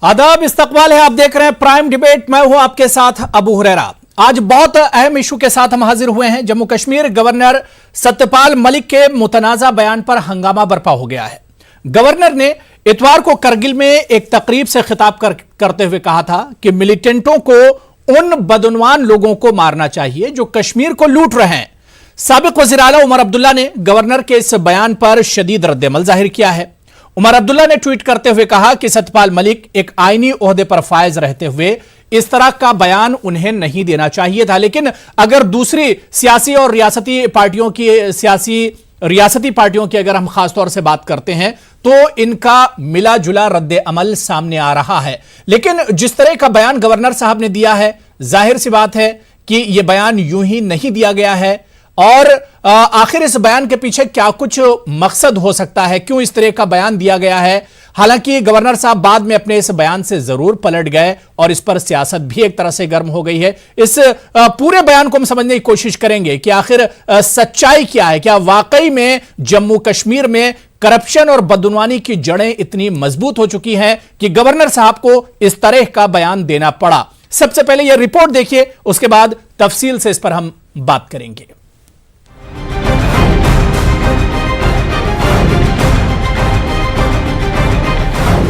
आदाब, इस्तकबाल है। आप देख रहे हैं प्राइम डिबेट। मैं हूं आपके साथ अबू हुरैरा। आज बहुत अहम इशू के साथ हम हाजिर हुए हैं। जम्मू कश्मीर गवर्नर सत्यपाल मलिक के मुतनाज़ा बयान पर हंगामा बरपा हो गया है। गवर्नर ने इतवार को करगिल में एक तकरीब से खिताब करते हुए कहा था कि मिलिटेंटों को उन बदउनवान लोगों को मारना चाहिए जो कश्मीर को लूट रहे हैं। साबिक वज़ीर आला उमर अब्दुल्ला ने गवर्नर के इस बयान पर शदीद रद्द-ए-अमल जाहिर किया है। उमर अब्दुल्ला ने ट्वीट करते हुए कहा कि सत्यपाल मलिक एक आईनी ओहदे पर फायज रहते हुए इस तरह का बयान उन्हें नहीं देना चाहिए था, लेकिन अगर दूसरी सियासी और रियासती पार्टियों की अगर हम खासतौर से बात करते हैं तो इनका मिला जुला रद्द अमल सामने आ रहा है। लेकिन जिस तरह का बयान गवर्नर साहब ने दिया है, जाहिर सी बात है कि यह बयान यूं ही नहीं दिया गया है। और आखिर इस बयान के पीछे क्या कुछ मकसद हो सकता है, क्यों इस तरह का बयान दिया गया है? हालांकि गवर्नर साहब बाद में अपने इस बयान से जरूर पलट गए और इस पर सियासत भी एक तरह से गर्म हो गई है। इस पूरे बयान को हम समझने की कोशिश करेंगे कि आखिर सच्चाई क्या है। क्या वाकई में जम्मू कश्मीर में करप्शन और बदउनवानी की जड़ें इतनी मजबूत हो चुकी हैं कि गवर्नर साहब को इस तरह का बयान देना पड़ा? सबसे पहले यह रिपोर्ट देखिए, उसके बाद तफसील से इस पर हम बात करेंगे।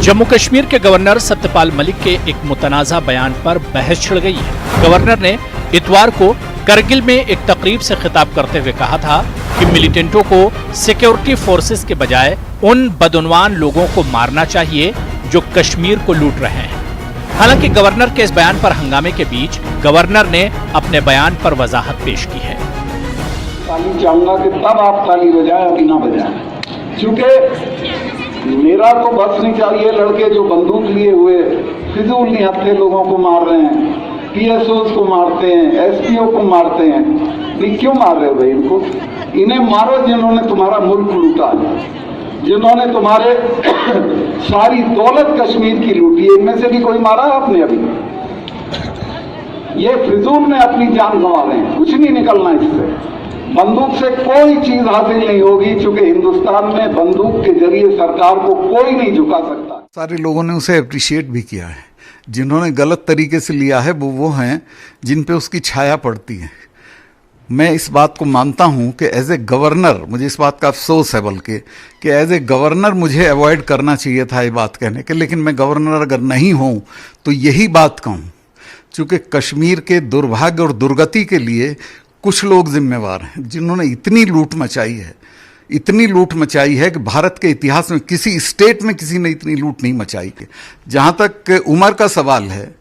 जम्मू कश्मीर के गवर्नर सत्यपाल मलिक के एक मुतनाज़ा बयान पर बहस छिड़ गई है। गवर्नर ने इतवार को करगिल में एक तकरीब से खिताब करते हुए कहा था कि मिलिटेंटों को सिक्योरिटी फोर्सेस के बजाय उन बदउनवान लोगों को मारना चाहिए जो कश्मीर को लूट रहे हैं। हालांकि गवर्नर के इस बयान पर हंगामे के बीच गवर्नर ने अपने बयान पर वजाहत पेश की है। ताली चाहूंगा कि तब आप ताली बजाएं, अभी ना बजाएं, क्योंकि मेरा तो बस नहीं चाहिए लड़के जो बंदूक लिए हुए फिजूल निहत्थे लोगों को मार रहे हैं, पीएसओस को मारते हैं, एसपीओ को मारते हैं। भाई क्यों मार रहे हो भाई इनको? इन्हें मारो जिन्होंने तुम्हारा मुल्क लूटा है, जिन्होंने तुम्हारे सारी दौलत कश्मीर की लूटी है। इनमें से भी कोई मारा है आपने अभी? ये फिजूल में अपनी जान गंवा रहे हैं, कुछ नहीं निकलना इससे। बंदूक से कोई चीज हासिल नहीं होगी, क्योंकि हिंदुस्तान में बंदूक के जरिए सरकार को कोई नहीं झुका सकता। सारे लोगों ने उसे अप्रिशिएट भी किया है। जिन्होंने गलत तरीके से लिया है वो हैं जिन पे उसकी छाया पड़ती है। मैं इस बात को मानता हूं कि एज ए गवर्नर, मुझे इस बात का अफसोस है बल्कि कि एज ए गवर्नर मुझे अवॉइड करना चाहिए था ये बात कहने के, लेकिन मैं गवर्नर अगर नहीं हूं तो यही बात कहूं, चूँकि कश्मीर के दुर्भाग्य और दुर्गति के लिए कुछ लोग जिम्मेवार हैं जिन्होंने इतनी लूट मचाई है कि भारत के इतिहास में किसी स्टेट में किसी ने इतनी लूट नहीं मचाई है। जहां तक उम्र का सवाल है,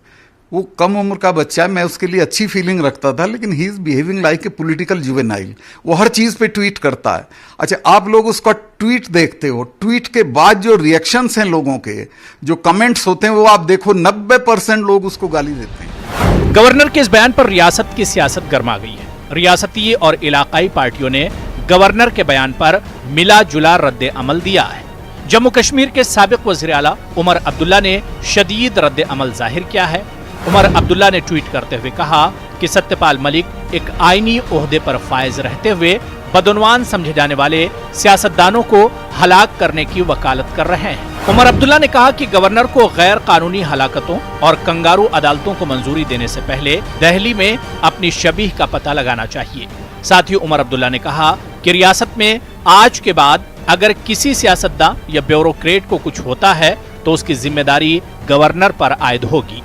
वो कम उम्र का बच्चा है, मैं उसके लिए अच्छी फीलिंग रखता था, लेकिन he is behaving like a political juvenile. वो हर चीज पे ट्वीट करता है। अच्छा, आप लोग उसका ट्वीट देखते हो, ट्वीट के बाद जो रिएक्शंस हैं लोगों के, जो कमेंट्स होते हैं, वो आप देखो 90% लोग उसको गाली देते हैं। गवर्नर के इस बयान पर रियासत की सियासत गर्मा गई है। रियासती और इलाकाई पार्टियों ने गवर्नर के बयान पर मिला जुला रद्द अमल दिया है। जम्मू कश्मीर के साबिक वज़ीर आला उमर अब्दुल्ला ने शदीद रद्द अमल जाहिर किया है। उमर अब्दुल्ला ने ट्वीट करते हुए कहा कि सत्यपाल मलिक एक आईनी ओहदे पर फायज रहते हुए बदउनवान समझे जाने वाले सियासतदानों को हलाक करने की वकालत कर रहे हैं। उमर अब्दुल्ला ने कहा कि गवर्नर को गैर कानूनी हलाकतों और कंगारू अदालतों को मंजूरी देने से पहले दिल्ली में अपनी शबीह का पता लगाना चाहिए। साथ ही उमर अब्दुल्ला ने कहा कि रियासत में आज के बाद अगर किसी सियासतदान या ब्यूरोक्रेट को कुछ होता है तो उसकी जिम्मेदारी गवर्नर पर आयद होगी।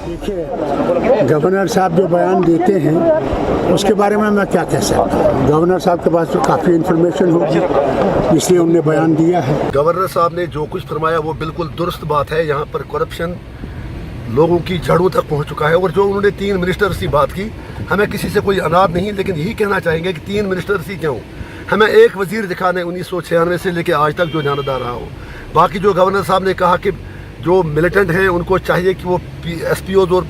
देखिए, गवर्नर साहब जो बयान देते हैं उसके बारे में मैं क्या कह सकता हूँ। गवर्नर साहब के पास तो काफ़ी इन्फॉर्मेशन होगी, इसलिए उन्होंने बयान दिया है। गवर्नर साहब ने जो कुछ फरमाया वो बिल्कुल दुरुस्त बात है। यहाँ पर करप्शन लोगों की जड़ों तक पहुँच चुका है। और जो उन्होंने 3 मिनिस्टर्स की बात की, हमें किसी से कोई अनाद नहीं, लेकिन यही कहना चाहेंगे कि 3 मिनिस्टर्स ही क्यों, हमें एक वजीर दिखाने 1996 से लेकर आज तक जो जानदार रहा हो। बाकी जो गवर्नर साहब ने कहा कि जो मिलिटेंट हैं उनको चाहिए कि वो एसपीओज और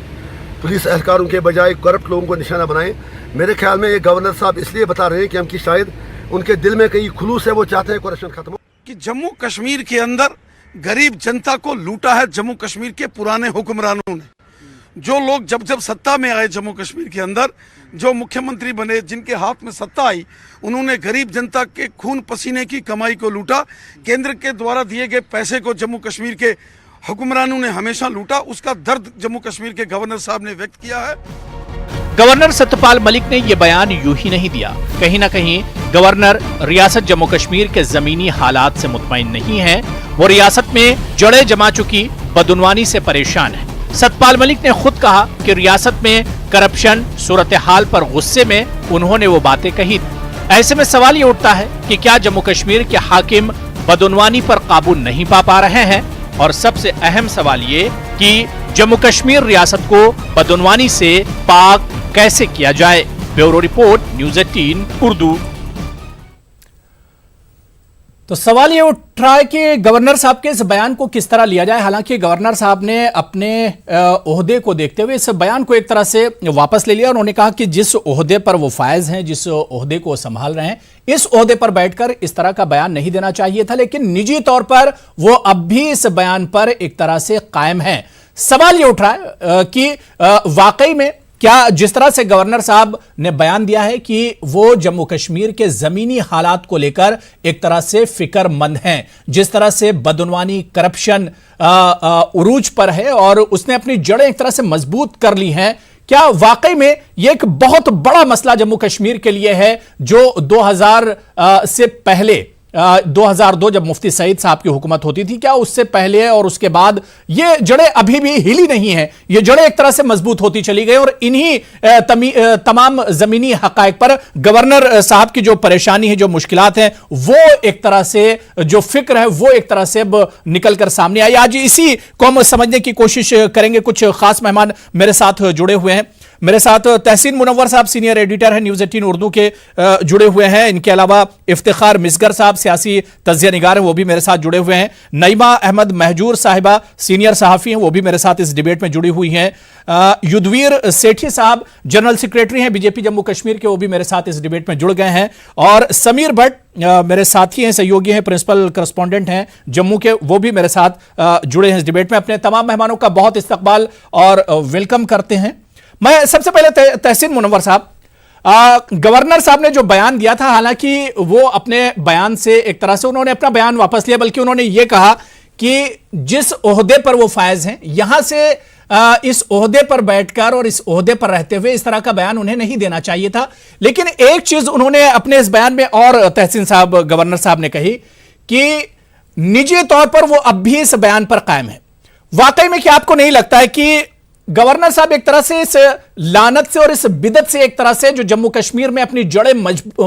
पुलिस एहलकारों के बजाय करप्ट लोगों को निशाना बनाएं। मेरे ख्याल में ये गवर्नर साहब इसलिए बता रहे हैं कि हमकी शायद उनके दिल में कहीं खुलूस है, वो चाहते हैं करप्शन खत्म हो। कि जम्मू कश्मीर के अंदर गरीब जनता को लूटा है जम्मू कश्मीर के पुराने हुक्मरानों ने। जो लोग जब सत्ता में आए जम्मू कश्मीर के अंदर, जो मुख्यमंत्री बने, जिनके हाथ में सत्ता आई, उन्होंने गरीब जनता के खून पसीने की कमाई को लूटा। केंद्र के द्वारा दिए गए पैसे को जम्मू कश्मीर के हुक्मरानों ने हमेशा लूटा, उसका दर्द जम्मू कश्मीर के गवर्नर साहब ने व्यक्त किया है। गवर्नर सत्यपाल मलिक ने यह बयान यूं ही नहीं दिया। कहीं ना कहीं गवर्नर रियासत जम्मू कश्मीर के जमीनी हालात से मुतमईन नहीं है। वो रियासत में जड़ें जमा चुकी बदउनवानी से परेशान है। सत्यपाल मलिक ने खुद कहा कि रियासत में करप्शन सूरत हाल पर गुस्से में उन्होंने वो बातें कही थी। ऐसे में सवाल ये उठता है कि क्या जम्मू कश्मीर के हाकिम बदउनवानी पर काबू नहीं पा रहे हैं? और सबसे अहम सवाल ये कि जम्मू कश्मीर रियासत को बदउनवानी से पाक कैसे किया जाए। Bureau report, news 18 Urdu. तो सवाल ये उठ रहा है कि गवर्नर साहब के इस बयान को किस तरह लिया जाए। हालांकि गवर्नर साहब ने अपने ओहदे को देखते हुए इस बयान को एक तरह से वापस ले लिया। उन्होंने कहा कि जिस ओहदे पर वो फायज हैं, जिस ओहदे को संभाल रहे हैं, इस ओहदे पर बैठकर इस तरह का बयान नहीं देना चाहिए था। लेकिन निजी तौर पर वो अब भी इस बयान पर एक तरह से कायम है। सवाल ये उठ रहा है कि वाकई में क्या जिस तरह से गवर्नर साहब ने बयान दिया है कि वो जम्मू कश्मीर के जमीनी हालात को लेकर एक तरह से फिक्रमंद हैं, जिस तरह से बदउनवानी, करप्शन उरूज पर है और उसने अपनी जड़ें एक तरह से मजबूत कर ली हैं, क्या वाकई में यह एक बहुत बड़ा मसला जम्मू कश्मीर के लिए है जो 2000 से पहले 2002 जब मुफ्ती सईद साहब की हुकूमत होती थी, क्या उससे पहले और उसके बाद ये जड़ें अभी भी हिली नहीं है? ये जड़ें एक तरह से मजबूत होती चली गई और इन्हीं तमाम जमीनी हकायक पर गवर्नर साहब की जो परेशानी है, जो मुश्किलात हैं, वो एक तरह से जो फिक्र है वो एक तरह से अब निकल कर सामने आई। आज इसी को हम समझने की कोशिश करेंगे। कुछ खास मेहमान मेरे साथ जुड़े हुए हैं। मेरे साथ तहसीन मुनव्वर साहब सीनियर एडिटर हैं, न्यूज़ 18 उर्दू के जुड़े हुए हैं। इनके अलावा इफ्तिखार मिसगर साहब सियासी तज्जिया निगार हैं, वो भी मेरे साथ जुड़े हुए हैं। नईमा अहमद महजूर साहिबा सीनियर सहाफ़ी हैं, वो भी मेरे साथ इस डिबेट में जुड़ी हुई हैं। युद्धवीर सेठी साहब जनरल सेक्रेटरी हैं बीजेपी जम्मू कश्मीर के, वो भी मेरे साथ इस डिबेट में जुड़ गए हैं। और समीर भट्ट मेरे साथी हैं, सहयोगी हैं, प्रिंसिपल करस्पॉन्डेंट हैं जम्मू के, वो भी मेरे साथ जुड़े हैं इस डिबेट में। अपने तमाम मेहमानों का बहुत इस्तकबाल और वेलकम करते हैं। मैं सबसे पहले तहसीन मुनव्वर साहब, गवर्नर साहब ने जो बयान दिया था, हालांकि वो अपने बयान से एक तरह से उन्होंने अपना बयान वापस लिया, बल्कि उन्होंने ये कहा कि जिस ओहदे पर वो फायज हैं, यहां से इस ओहदे पर बैठकर और इस ओहदे पर रहते हुए इस तरह का बयान उन्हें नहीं देना चाहिए था। लेकिन एक चीज उन्होंने अपने इस बयान में और तहसीन साहब, गवर्नर साहब ने कही कि निजी तौर पर वो अब भी इस बयान पर कायम है। वाकई में क्या आपको नहीं लगता है कि गवर्नर साहब एक तरह से इस लानत से और इस बिदत से एक तरह से जो जम्मू कश्मीर में अपनी जड़ें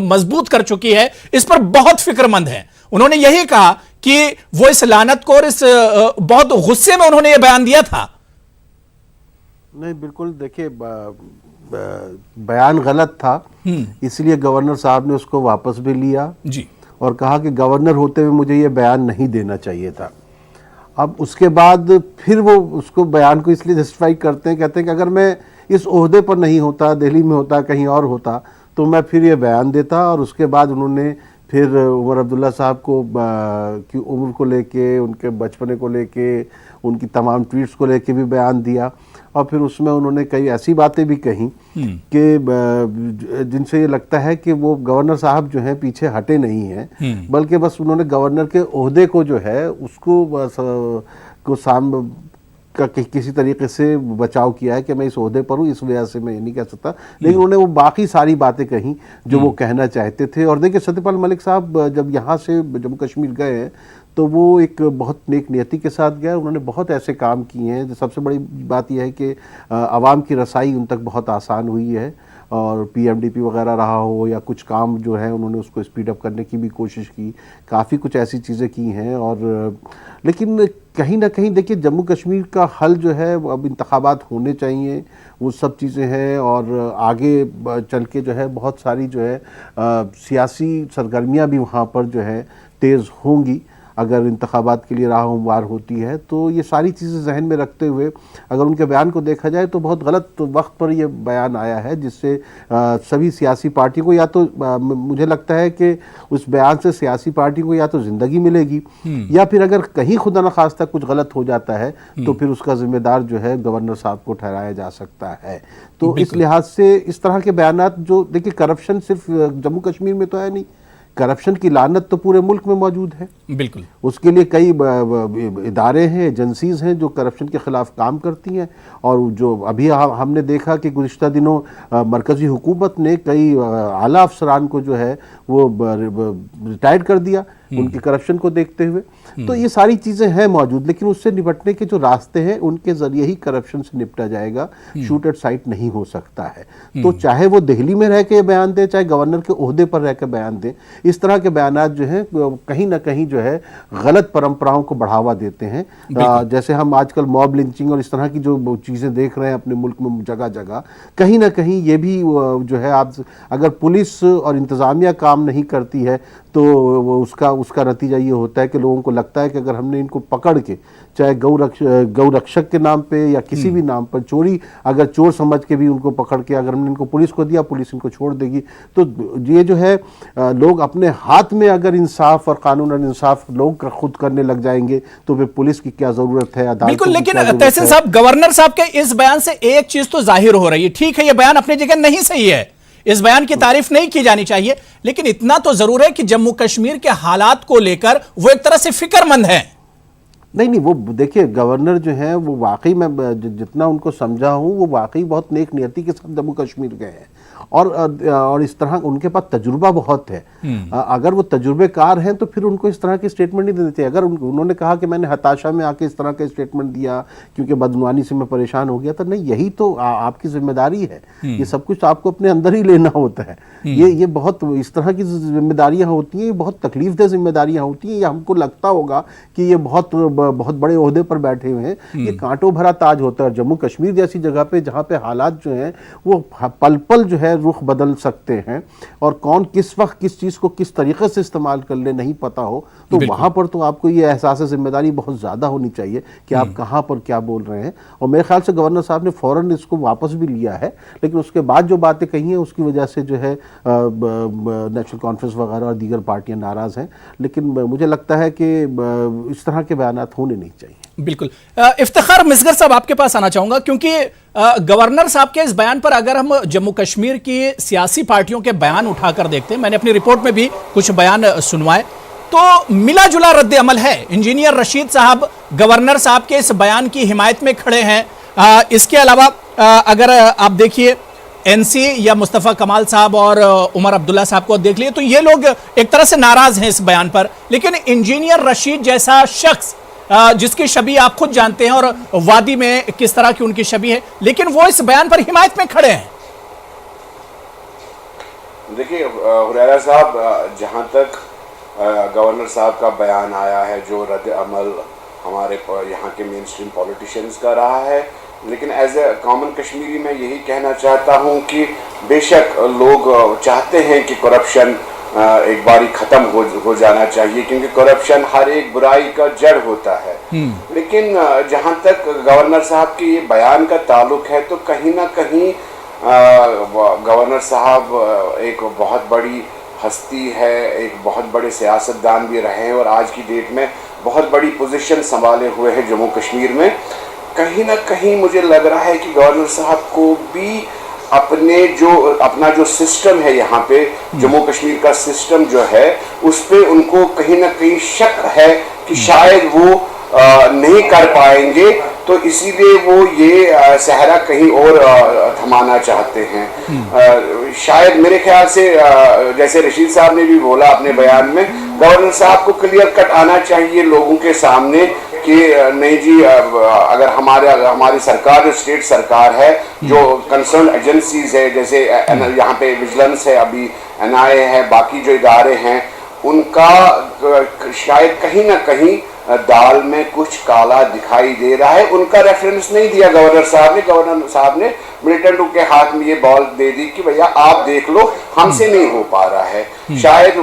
मजबूत कर चुकी है, इस पर बहुत फिक्रमंद है? उन्होंने यही कहा कि वो इस लानत को और इस बहुत गुस्से में उन्होंने यह बयान दिया था। नहीं, बिल्कुल देखिए, बयान गलत था, इसलिए गवर्नर साहब ने उसको वापस भी लिया जी, और कहा कि गवर्नर होते हुए मुझे ये बयान नहीं देना चाहिए था। अब उसके बाद फिर वो उसको बयान को इसलिए जस्टिफाई करते हैं, कहते हैं कि अगर मैं इस ओहदे पर नहीं होता, दिल्ली में होता, कहीं और होता, तो मैं फिर ये बयान देता। और उसके बाद उन्होंने फिर उमर अब्दुल्ला साहब को की उम्र को लेके, उनके बचपने को लेके, उनकी तमाम ट्वीट्स को लेके भी बयान दिया। और फिर उसमें उन्होंने कई ऐसी बातें भी कही कि जिनसे ये लगता है कि वो गवर्नर साहब जो हैं पीछे हटे नहीं हैं, बल्कि बस उन्होंने गवर्नर के ओहदे को जो है उसको किसी तरीके से बचाव किया है कि मैं इस ओहदे पर हूँ, इस वजह से मैं ये नहीं कह सकता। लेकिन उन्होंने वो बाकी सारी बातें कही जो वो कहना चाहते थे। और देखिए, सत्यपाल मलिक साहब जब यहाँ से जम्मू कश्मीर गए हैं तो वो एक बहुत नेक नियति के साथ गए। उन्होंने बहुत ऐसे काम किए हैं। सबसे बड़ी बात यह है कि आवाम की रसाई उन तक बहुत आसान हुई है, और पीएमडीपी वगैरह रहा हो या कुछ काम जो है उन्होंने उसको स्पीड अप करने की भी कोशिश की, काफ़ी कुछ ऐसी चीज़ें की हैं। और लेकिन कहीं ना कहीं देखिए, जम्मू कश्मीर का हल जो है अब इंतखाबात होने चाहिए, वो सब चीज़ें हैं। और आगे चल के जो है बहुत सारी जो है सियासी सरगर्मियाँ भी वहाँ पर जो है तेज़ होंगी अगर इंतखाबात के लिए राह हमवार होती है। तो ये सारी चीज़ें जहन में रखते हुए अगर उनके बयान को देखा जाए तो बहुत गलत वक्त पर ये बयान आया है, जिससे सभी सियासी पार्टी को, या तो मुझे लगता है कि उस बयान से सियासी पार्टी को या तो ज़िंदगी मिलेगी, या फिर अगर कहीं खुदा न खास्ता कुछ गलत हो जाता है तो फिर उसका जिम्मेदार जो है गवर्नर साहब को ठहराया जा सकता है। तो इस लिहाज से इस तरह के बयान जो देखिए, करप्शन सिर्फ जम्मू कश्मीर में तो है नहीं, करप्शन की लानत तो पूरे मुल्क में मौजूद है। बिल्कुल। उसके लिए कई इदारे हैं, एजेंसीज हैं जो करप्शन के खिलाफ काम करती हैं। और जो अभी हमने देखा कि गुज़िश्ता दिनों मरकज़ी हुकूमत ने कई आला अफसरान को जो है वो रिटायर कर दिया उनके करप्शन को देखते हुए। तो ये सारी चीज़ें हैं मौजूद, लेकिन उससे निपटने के जो रास्ते हैं उनके ज़रिए ही करप्शन से निपटा जाएगा। शूट एट साइट नहीं हो सकता है। तो चाहे वो दिल्ली में रह के बयान दें, चाहे गवर्नर के ओहदे पर रह के बयान दें, इस तरह के बयानात जो हैं कहीं ना कहीं जो है गलत परंपराओं को बढ़ावा देते हैं। जैसे हम आजकल मॉब लिंचिंग और इस तरह की जो चीज़ें देख रहे हैं अपने मुल्क में जगह जगह, कहीं ना कहीं ये भी जो है, आप अगर पुलिस और इंतज़ामिया काम नहीं करती है तो उसका नतीजा ये होता है कि लोगों को लगता है कि अगर हमने इनको पकड़ के, चाहे गौ रक्षक के नाम पे या किसी भी नाम पर, चोरी अगर चोर समझ के भी उनको पकड़ के अगर हमने इनको पुलिस को दिया, पुलिस इनको छोड़ देगी। तो ये जो है लोग अपने हाथ में अगर इंसाफ और कानून और इंसाफ लोग खुद करने लग जाएंगे तो फिर पुलिस की क्या जरूरत है, अदालत। बिल्कुल, लेकिन तहसीन साहब, गवर्नर साहब के इस बयान से एक चीज तो जाहिर हो रही है, ठीक है ये बयान अपनी जगह नहीं सही है, इस बयान की तारीफ नहीं की जानी चाहिए, लेकिन इतना तो जरूर है कि जम्मू कश्मीर के हालात को लेकर वो एक तरह से फिक्रमंद है। नहीं, वो देखिए गवर्नर जो है वो वाकई में जितना उनको समझा हूँ वो वाकई बहुत नेक नियति के साथ जम्मू कश्मीर गए हैं और इस तरह उनके पास तजुर्बा बहुत है। अगर वो तजुर्बेकार हैं तो फिर उनको इस तरह की स्टेटमेंट नहीं देनी चाहिए। अगर उन्होंने कहा कि मैंने हताशा में आके इस तरह का स्टेटमेंट दिया क्योंकि बदनवानी से मैं परेशान हो गया, तो नहीं, यही तो आपकी जिम्मेदारी है। ये सब कुछ आपको अपने अंदर ही लेना होता है। ये बहुत इस तरह की जिम्मेदारियां होती हैं, बहुत तकलीफदेह जिम्मेदारियां होती हैं। ये हमको लगता होगा कि ये बहुत बड़े ओहदे पर बैठे हुए हैं, ये कांटों भरा ताज होता है। जम्मू कश्मीर जैसी जगह पे जहाँ पे हालात जो हैं वो पल पल जो है रुख बदल सकते हैं और कौन किस वक्त किस चीज़ को किस तरीके से इस्तेमाल कर ले नहीं पता हो, तो वहाँ पर तो आपको ये एहसास जिम्मेदारी बहुत ज़्यादा होनी चाहिए कि आप कहाँ पर क्या बोल रहे हैं। और मेरे ख्याल से गवर्नर साहब ने फ़ौरन इसको वापस भी लिया है, लेकिन उसके बाद जो बातें कही हैं उसकी वजह से जो है नेशनल कॉन्फ्रेंस वगैरह और दीगर पार्टियां नाराज़ हैं। लेकिन मुझे लगता है कि इस तरह के बयानात होने नहीं चाहिए। बिल्कुल। इफ्तिखार मिसगर साहब, आपके पास आना चाहूंगा, क्योंकि गवर्नर साहब के इस बयान पर अगर हम जम्मू कश्मीर की सियासी पार्टियों के बयान उठाकर देखते हैं, मैंने अपनी रिपोर्ट में भी कुछ बयान सुनवाए, तो मिला जुला रद्द अमल है। इंजीनियर रशीद साहब गवर्नर साहब के इस बयान की हिमायत में खड़े हैं। इसके अलावा अगर आप देखिए एनसी या मुस्तफ़ा कमाल साहब और उमर अब्दुल्ला साहब को देख लिए तो ये लोग एक तरह से नाराज हैं इस बयान पर, लेकिन इंजीनियर रशीद जैसा शख्स जिसकी छवि आप खुद जानते हैं और वादी में किस तरह की उनकी छवि है, लेकिन वो इस बयान पर हिमायत में खड़े हैं। देखिए हुरैरा साहब, जहां तक गवर्नर साहब का बयान आया है, जो रद्द अमल हमारे यहाँ के मेन स्ट्रीम पॉलिटिशियंस का रहा है, लेकिन एज ए कॉमन कश्मीरी मैं यही कहना चाहता हूँ कि बेशक लोग चाहते हैं कि करप्शन एक बारी ख़त्म हो जाना चाहिए, क्योंकि करप्शन हर एक बुराई का जड़ होता है। लेकिन जहाँ तक गवर्नर साहब के ये बयान का ताल्लुक है, तो कहीं ना कहीं गवर्नर साहब एक बहुत बड़ी हस्ती है, एक बहुत बड़े सियासतदान भी रहे हैं और आज की डेट में बहुत बड़ी पोजीशन संभाले हुए हैं जम्मू कश्मीर में। कहीं ना कहीं मुझे लग रहा है कि गवर्नर साहब को भी अपना जो सिस्टम है यहाँ पे, जम्मू कश्मीर का सिस्टम जो है, उस पे उनको कहीं ना कहीं शक है कि शायद वो नहीं कर पाएंगे, तो इसीलिए वो ये सहरा कहीं और थमाना चाहते हैं। शायद मेरे ख्याल से जैसे रशीद साहब ने भी बोला अपने बयान में, गवर्नर साहब को क्लियर कट आना चाहिए लोगों के सामने कि नहीं जी, अगर हमारी सरकार जो स्टेट सरकार है, जो कंसर्न एजेंसीज है, जैसे यहाँ पे विजिलेंस है, अभी NIA है, बाकी जो इदारे हैं, उनका शायद कहीं ना कहीं दाल में कुछ काला दिखाई दे रहा है। उनका रेफरेंस नहीं दिया गवर्नर साहब ने। गवर्नर साहब ने मिलिटेंट के हाथ में ये बॉल दे दी कि भैया आप देख लो, हमसे नहीं हो पा रहा है। शायद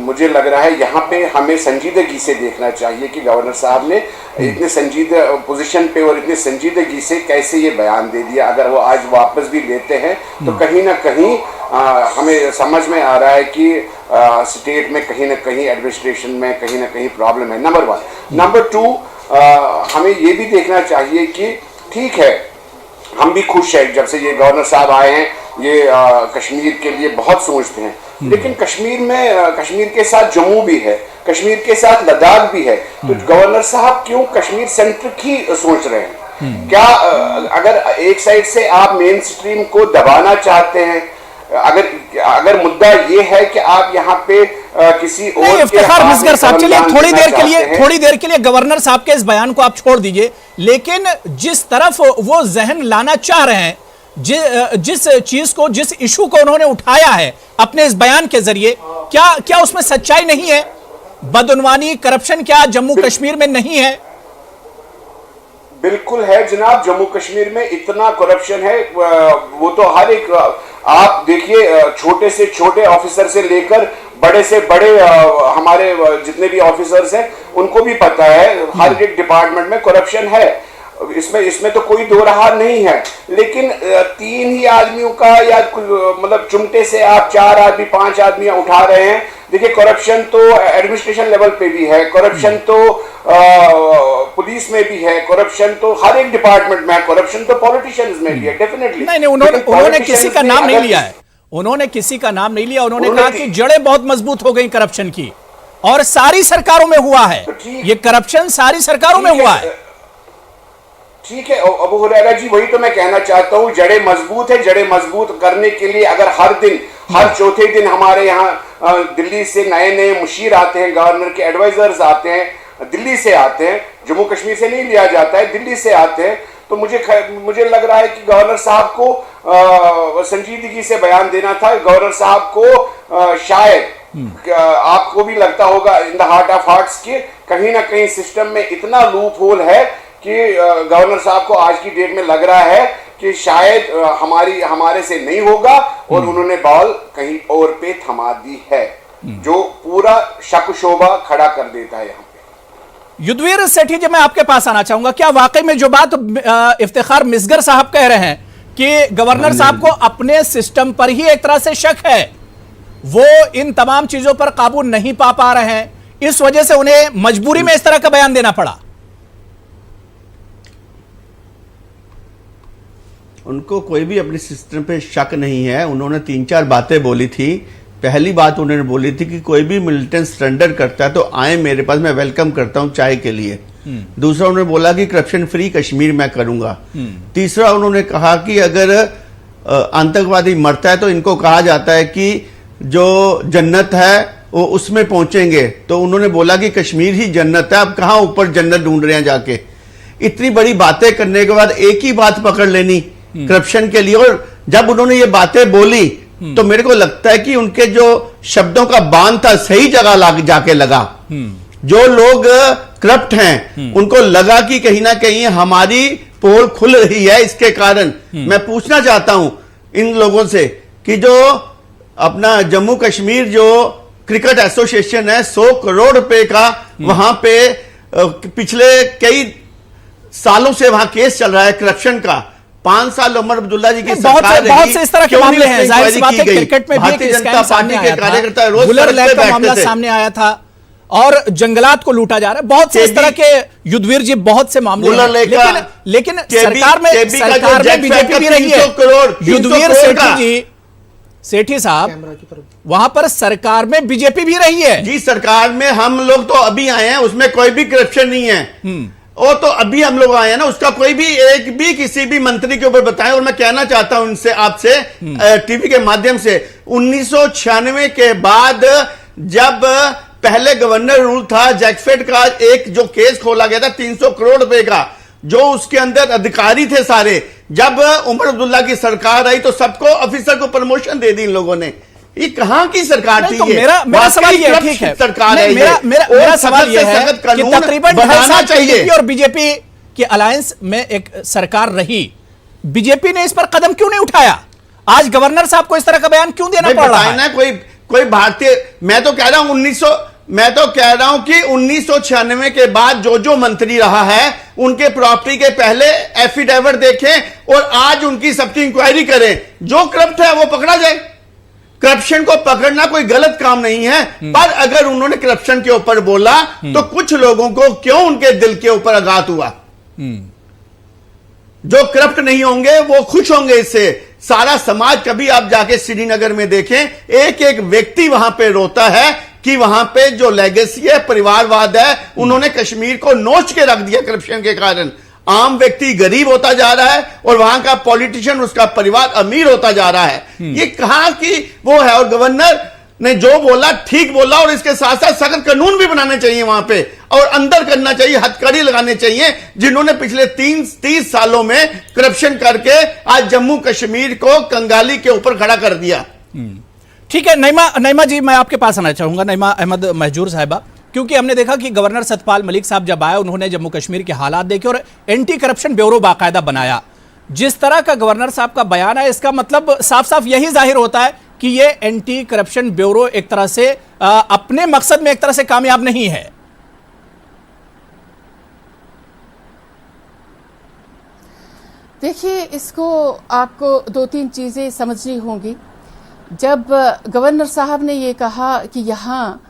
मुझे लग रहा है यहाँ पे हमें संजीदगी से देखना चाहिए कि गवर्नर साहब ने इतने संजीदा पोजीशन पे और इतने संजीदगी से कैसे ये बयान दे दिया। अगर वो आज वापस भी लेते हैं तो कहीं ना कहीं हमें समझ में आ रहा है कि स्टेट में कहीं ना कहीं एडमिनिस्ट्रेशन में कहीं ना कहीं प्रॉब्लम है, नंबर 1। नंबर 2, हमें ये भी देखना चाहिए कि ठीक है, हम भी खुश हैं जब से ये गवर्नर साहब आए हैं, ये कश्मीर के लिए बहुत सोचते हैं, लेकिन कश्मीर के साथ जम्मू भी है, कश्मीर के साथ लद्दाख भी है। तो गवर्नर साहब क्यों कश्मीर सेंट्रिक ही सोच रहे हैं? क्या अगर एक साइड से आप मेन स्ट्रीम को दबाना चाहते हैं, अगर मुद्दा ये है कि आप यहाँ पे किसी और इफ्तिखार मिसगर साहब, चलिए थोड़ी देर के लिए गवर्नर साहब के इस बयान को आप छोड़ दीजिए, लेकिन जिस तरफ वो जहन लाना चाह रहे हैं, जिस चीज को, जिस इशू को उन्होंने उठाया है अपने इस बयान के जरिए, क्या उसमें सच्चाई नहीं है? बदउनवानी, करप्शन क्या जम्मू कश्मीर में नहीं है? बिल्कुल है जनाब, जम्मू कश्मीर में इतना करप्शन है, वो तो हर एक, आप देखिए छोटे से छोटे ऑफिसर से लेकर बड़े से बड़े हमारे जितने भी ऑफिसर्स हैं उनको भी पता है हर एक डिपार्टमेंट में करप्शन है। इसमें तो कोई दो राह नहीं है। लेकिन 3 ही आदमियों का या मतलब चुमटे से आप 4 आदमी 5 आदमी उठा रहे हैं। देखिए करप्शन तो एडमिनिस्ट्रेशन लेवल पे भी है, करप्शन तो पुलिस में भी है, करप्शन तो हर एक डिपार्टमेंट में है, करप्शन तो पॉलिटिशियंस में भी है डेफिनेटली। नहीं, उन्होंने किसी का नाम नहीं लिया है, उन्होंने किसी का नाम नहीं लिया। उन्होंने कहा कि जड़ें बहुत मजबूत हो गई करप्शन की, और सारी सरकारों में हुआ है ये करप्शन, सारी सरकारों में हुआ है। ठीक है अबू हुरैरा जी, वही तो मैं कहना चाहता हूँ, जड़ें मजबूत है। जड़ें मजबूत करने के लिए अगर हर दिन, हर चौथे दिन हमारे यहाँ दिल्ली से नए मुशीर आते हैं, गवर्नर के एडवाइजर्स आते हैं, दिल्ली से आते हैं, जम्मू कश्मीर से नहीं लिया जाता है, दिल्ली से आते हैं, तो मुझे लग रहा है कि गवर्नर साहब को संजीदगी से बयान देना था। गवर्नर साहब को शायद आपको भी लगता होगा in the heart of hearts के कहीं ना कहीं सिस्टम में इतना लूप होल है कि गवर्नर साहब को आज की डेट में लग रहा है कि शायद हमारे से नहीं होगा, और उन्होंने बॉल कहीं और पे थमा दी है, जो पूरा शक शोभा खड़ा कर देता है यहाँ पे। युद्धवीर सेठी जी, मैं आपके पास आना चाहूंगा, क्या वाकई में जो बात इफ्तिखार मिसगर साहब कह रहे हैं कि गवर्नर साहब को अपने सिस्टम पर ही एक तरह से शक है, वो इन तमाम चीजों पर काबू नहीं पा रहे हैं, इस वजह से उन्हें मजबूरी में इस तरह का बयान देना पड़ा? उनको कोई भी अपने सिस्टम पे शक नहीं है। उन्होंने 3-4 बातें बोली थी। पहली बात उन्होंने बोली थी कि कोई भी मिलिटेंट सरेंडर करता है तो आए मेरे पास, मैं वेलकम करता हूं चाय के लिए। दूसरा उन्होंने बोला कि करप्शन फ्री कश्मीर मैं करूंगा। तीसरा उन्होंने कहा कि अगर आतंकवादी मरता है तो इनको कहा जाता है कि जो जन्नत है वो उसमें पहुंचेंगे, तो उन्होंने बोला कि कश्मीर ही जन्नत है, अब कहां ऊपर जन्नत ढूंढ रहे हैं जाके। इतनी बड़ी बातें करने के बाद एक ही बात पकड़ लेनी करप्शन के लिए, और जब उन्होंने ये बातें बोली तो मेरे को लगता है कि उनके जो शब्दों का बांध था सही जगह जाके लगा। जो लोग करप्ट हैं उनको लगा कि कहीं ना कहीं हमारी पोल खुल रही है। इसके कारण मैं पूछना चाहता हूं इन लोगों से कि जो अपना जम्मू कश्मीर जो क्रिकेट एसोसिएशन है, 100 करोड़ रुपए का वहां पे पिछले कई सालों से वहां केस चल रहा है करप्शन का। 5 साल उमर अब्दुल्ला जी की सरकार बहुत से इस तरह के मामले हैं, जाहिर सी बात है क्रिकेट में भी भारतीय जनता पार्टी के कार्यकर्ता रोज गुलर लैग का मामला सामने आया था, और जंगलात को लूटा जा रहा है। बहुत से इस तरह के युद्धवीर जी, बहुत से मामले हैं, लेकिन सरकार में बीजेपी भी रही है। युद्धवीर सेठी साहब, वहां पर सरकार में बीजेपी भी रही है जी। सरकार में हम लोग तो अभी आए हैं, उसमें कोई भी करप्शन नहीं है। और तो अभी हम लोग आए हैं ना, उसका कोई भी एक भी किसी भी मंत्री के ऊपर बताएं। और मैं कहना चाहता हूं इनसे, आपसे टीवी के माध्यम से, 1996 के बाद जब पहले गवर्नर रूल था, जैकफेड का एक जो केस खोला गया था 300 करोड़ रुपए का, जो उसके अंदर अधिकारी थे सारे, जब उमर अब्दुल्ला की सरकार आई तो सबको ऑफिसर को प्रमोशन दे दी इन लोगों ने। ये कहां की सरकार थी? तो मेरा सवाल ये है, ठीक है, सरकार है, मेरा सवाल ये है कि तकरीबन 2.5 साल पीडीपी और बीजेपी के अलायंस में एक सरकार रही, बीजेपी ने इस पर कदम क्यों नहीं उठाया? आज गवर्नर साहब को इस तरह का बयान क्यों देना पड़ रहा है? कोई भारतीय, मैं तो कह रहा हूं कि 1996 के बाद जो मंत्री रहा है उनके प्रॉपर्टी के पहले एफिडेविट देखें और आज उनकी सबकी इंक्वायरी करें। जो करप्ट है वो पकड़ा जाए। करप्शन को पकड़ना कोई गलत काम नहीं है, पर अगर उन्होंने करप्शन के ऊपर बोला तो कुछ लोगों को क्यों उनके दिल के ऊपर आघात हुआ? जो करप्ट नहीं होंगे वो खुश होंगे इससे। सारा समाज, कभी आप जाके श्रीनगर में देखें, एक एक व्यक्ति वहां पे रोता है कि वहां पे जो लेगेसी है, परिवारवाद है, उन्होंने कश्मीर को नोच के रख दिया करप्शन के कारण। आम व्यक्ति गरीब होता जा रहा है और वहां का पॉलिटिशियन, उसका परिवार अमीर होता जा रहा है। ये कहां की वो है। और गवर्नर ने जो बोला ठीक बोला, और इसके साथ साथ सख्त कानून भी बनाने चाहिए वहां पे, और अंदर करना चाहिए, हथकड़ी लगाने चाहिए, जिन्होंने पिछले 30 सालों में करप्शन करके आज जम्मू कश्मीर को कंगाली के ऊपर खड़ा कर दिया। ठीक है नईमा जी, मैं आपके पास आना चाहूंगा, नईमा अहमद महजूर साहिबा, क्योंकि हमने देखा कि गवर्नर सतपाल मलिक साहब जब आए, उन्होंने जम्मू कश्मीर के हालात देखे और एंटी करप्शन ब्यूरो बाकायदा बनाया। जिस तरह का गवर्नर साहब का बयान है, इसका मतलब साफ साफ यही जाहिर होता है कि ये एंटी करप्शन ब्यूरो एक तरह से अपने मकसद में एक तरह से कामयाब नहीं है। देखिए, इसको आपको 2-3 चीजें समझनी होंगी। जब गवर्नर साहब ने ये कहा कि यहाँ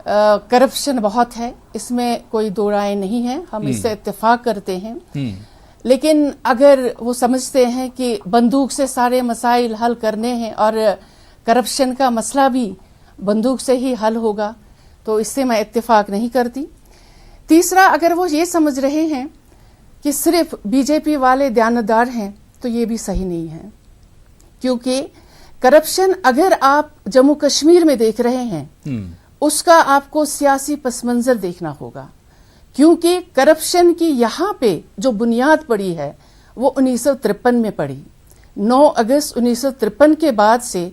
करप्शन बहुत है, इसमें कोई दो राय नहीं है, हम इससे इत्तेफाक करते हैं। लेकिन अगर वो समझते हैं कि बंदूक से सारे मसाइल हल करने हैं और करप्शन का मसला भी बंदूक से ही हल होगा, तो इससे मैं इत्तेफाक नहीं करती। तीसरा, अगर वो ये समझ रहे हैं कि सिर्फ बीजेपी वाले दयानतदार हैं, तो ये भी सही नहीं है। क्योंकि करप्शन अगर आप जम्मू कश्मीर में देख रहे हैं, उसका आपको सियासी पसमंजर देखना होगा। क्योंकि करप्शन की यहाँ पे जो बुनियाद पड़ी है, वो 1953 में पड़ी। 9 अगस्त 1953 के बाद से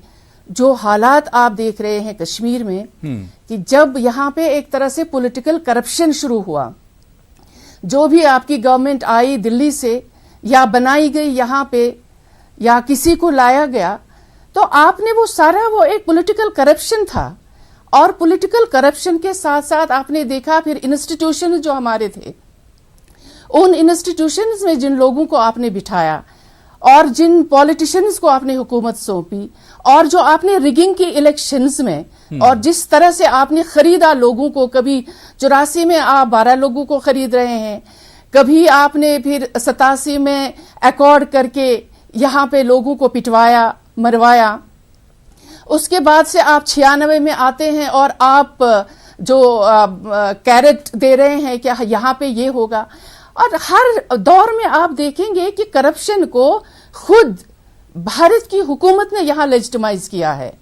जो हालात आप देख रहे हैं कश्मीर में, कि जब यहाँ पे एक तरह से पॉलिटिकल करप्शन शुरू हुआ, जो भी आपकी गवर्नमेंट आई दिल्ली से या बनाई गई यहाँ पे या किसी को लाया गया, तो आपने वो सारा वो एक पॉलिटिकल करप्शन था। और पॉलिटिकल करप्शन के साथ साथ आपने देखा फिर इंस्टीट्यूशन जो हमारे थे, उन इंस्टीट्यूशंस में जिन लोगों को आपने बिठाया और जिन पॉलिटिशियंस को आपने हुकूमत सौंपी, और जो आपने रिगिंग की इलेक्शंस में और जिस तरह से आपने खरीदा लोगों को, कभी 84 में आप 12 लोगों को खरीद रहे हैं, कभी आपने फिर 87 में अकॉर्ड करके यहाँ पे लोगों को पिटवाया, मरवाया। उसके बाद से आप 96 में आते हैं और आप जो कैरेट दे रहे हैं कि यहाँ पे ये होगा। और हर दौर में आप देखेंगे कि करप्शन को खुद भारत की हुकूमत ने यहाँ लेजिटिमाइज किया है।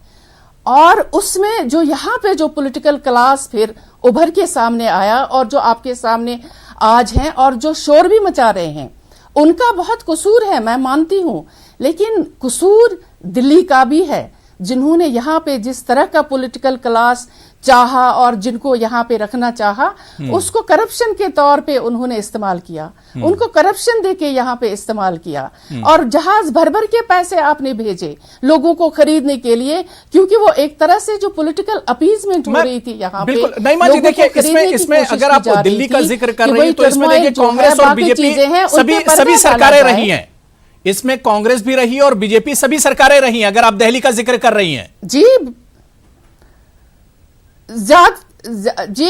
और उसमें जो यहाँ पे जो पॉलिटिकल क्लास फिर उभर के सामने आया और जो आपके सामने आज हैं और जो शोर भी मचा रहे हैं, उनका बहुत कसूर है, मैं मानती हूँ। लेकिन कसूर दिल्ली का भी है, जिन्होंने यहाँ पे जिस तरह का पॉलिटिकल क्लास चाहा और जिनको यहाँ पे रखना चाहा, उसको करप्शन के तौर पे उन्होंने इस्तेमाल किया, उनको करप्शन देके यहाँ पे इस्तेमाल किया। और जहाज भर भर के पैसे आपने भेजे लोगों को खरीदने के लिए, क्योंकि वो एक तरह से जो पॉलिटिकल अपीजमेंट हो रही थी यहाँ पे। नईमा जी, देखिए इसमें अगर आप दिल्ली का जिक्र कर रही है, तो इसमें देखिए कांग्रेस और बीजेपी सभी सरकारें रही हैं। इसमें कांग्रेस भी रही और बीजेपी, सभी सरकारें रही हैं, अगर आप दिल्ली का जिक्र कर रही हैं। जी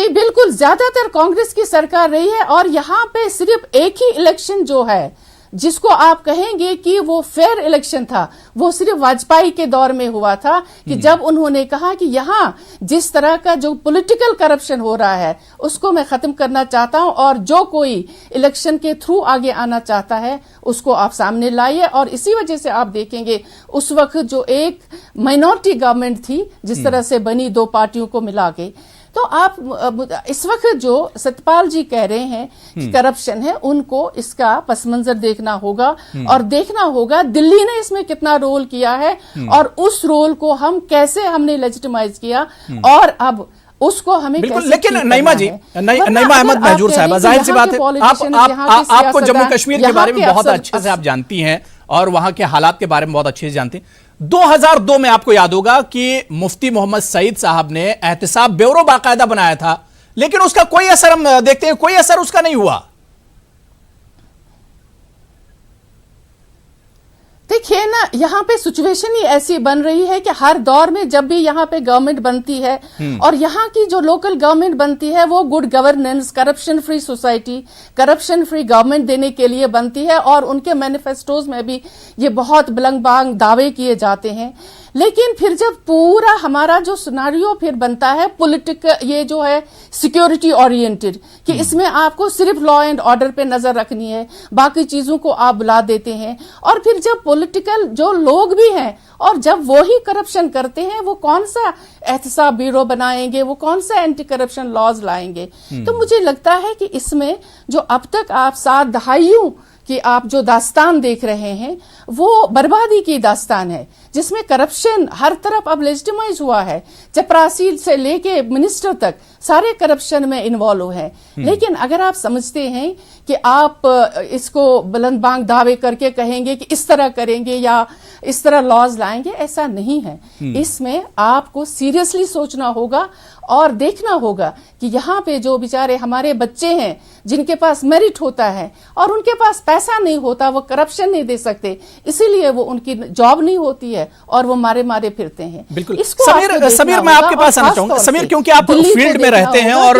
बिल्कुल, ज्यादातर कांग्रेस की सरकार रही है। और यहाँ पे सिर्फ एक ही इलेक्शन जो है जिसको आप कहेंगे कि वो फेयर इलेक्शन था, वो सिर्फ वाजपेयी के दौर में हुआ था, कि जब उन्होंने कहा कि यहाँ जिस तरह का जो पॉलिटिकल करप्शन हो रहा है उसको मैं खत्म करना चाहता हूं, और जो कोई इलेक्शन के थ्रू आगे आना चाहता है उसको आप सामने लाइए। और इसी वजह से आप देखेंगे उस वक्त जो एक माइनॉरिटी गवर्नमेंट थी, जिस तरह से बनी 2 पार्टियों को मिला के, तो आप इस वक्त जो सतपाल जी कह रहे हैं कि करप्शन है, उनको इसका पस मंजर देखना होगा और देखना होगा दिल्ली ने इसमें कितना रोल किया है और उस रोल को हम कैसे हमने लेजिटिमाइज किया और अब उसको हमें बिल्कुल। लेकिन नईमा जी, नईमा अहमद महजूर साहब, जाहिर सी बात है आपको जम्मू कश्मीर के बारे में बहुत अच्छे से आप जानती हैं और वहां के हालात के बारे में बहुत अच्छे से जानती हैं। 2002 में आपको याद होगा कि मुफ्ती मोहम्मद सईद साहब ने एहतिसाब ब्यूरो बाकायदा बनाया था, लेकिन उसका कोई असर, हम देखते हैं कोई असर उसका नहीं हुआ। देखिए ना, यहाँ पे सिचुएशन ही ऐसी बन रही है कि हर दौर में जब भी यहाँ पे गवर्नमेंट बनती है और यहाँ की जो लोकल गवर्नमेंट बनती है वो good governance, corruption free society, corruption free government देने के लिए बनती है और उनके मैनिफेस्टोज में भी ये बहुत बुलंद बांग दावे किए जाते हैं। लेकिन फिर जब पूरा हमारा जो सिनारियो फिर बनता है पॉलिटिकल, ये जो है सिक्योरिटी ओरिएंटेड, कि इसमें आपको सिर्फ लॉ एंड ऑर्डर पे नजर रखनी है, बाकी चीजों को आप बुला देते हैं। और फिर जब पॉलिटिकल जो लोग भी हैं और जब वो ही करप्शन करते हैं, वो कौन सा एहतसाब ब्यूरो बनाएंगे, वो कौन सा एंटी करप्शन लॉज लाएंगे। तो मुझे लगता है कि इसमें जो अब तक आप 7 दहाइयों कि आप जो दास्तान देख रहे हैं वो बर्बादी की दास्तान है, जिसमें करप्शन हर तरफ अब लेजिटिमाइज हुआ है। चपरासी से लेके मिनिस्टर तक सारे करप्शन में इन्वॉल्व हैं। लेकिन अगर आप समझते हैं कि आप इसको बुलंद बांग दावे करके कहेंगे कि इस तरह करेंगे या इस तरह लॉज लाएंगे, ऐसा नहीं है। इसमें आपको सीरियसली सोचना होगा और देखना होगा कि यहाँ पे जो बेचारे हमारे बच्चे हैं जिनके पास मेरिट होता है और उनके पास पैसा नहीं होता, वो करप्शन नहीं दे सकते, इसीलिए वो उनकी जॉब नहीं होती है और वो मारे मारे फिरते हैं। बिल्कुल। समीर मैं आपके पास आना चाहूंगा। समीर, क्योंकि आप फील्ड में रहते हैं और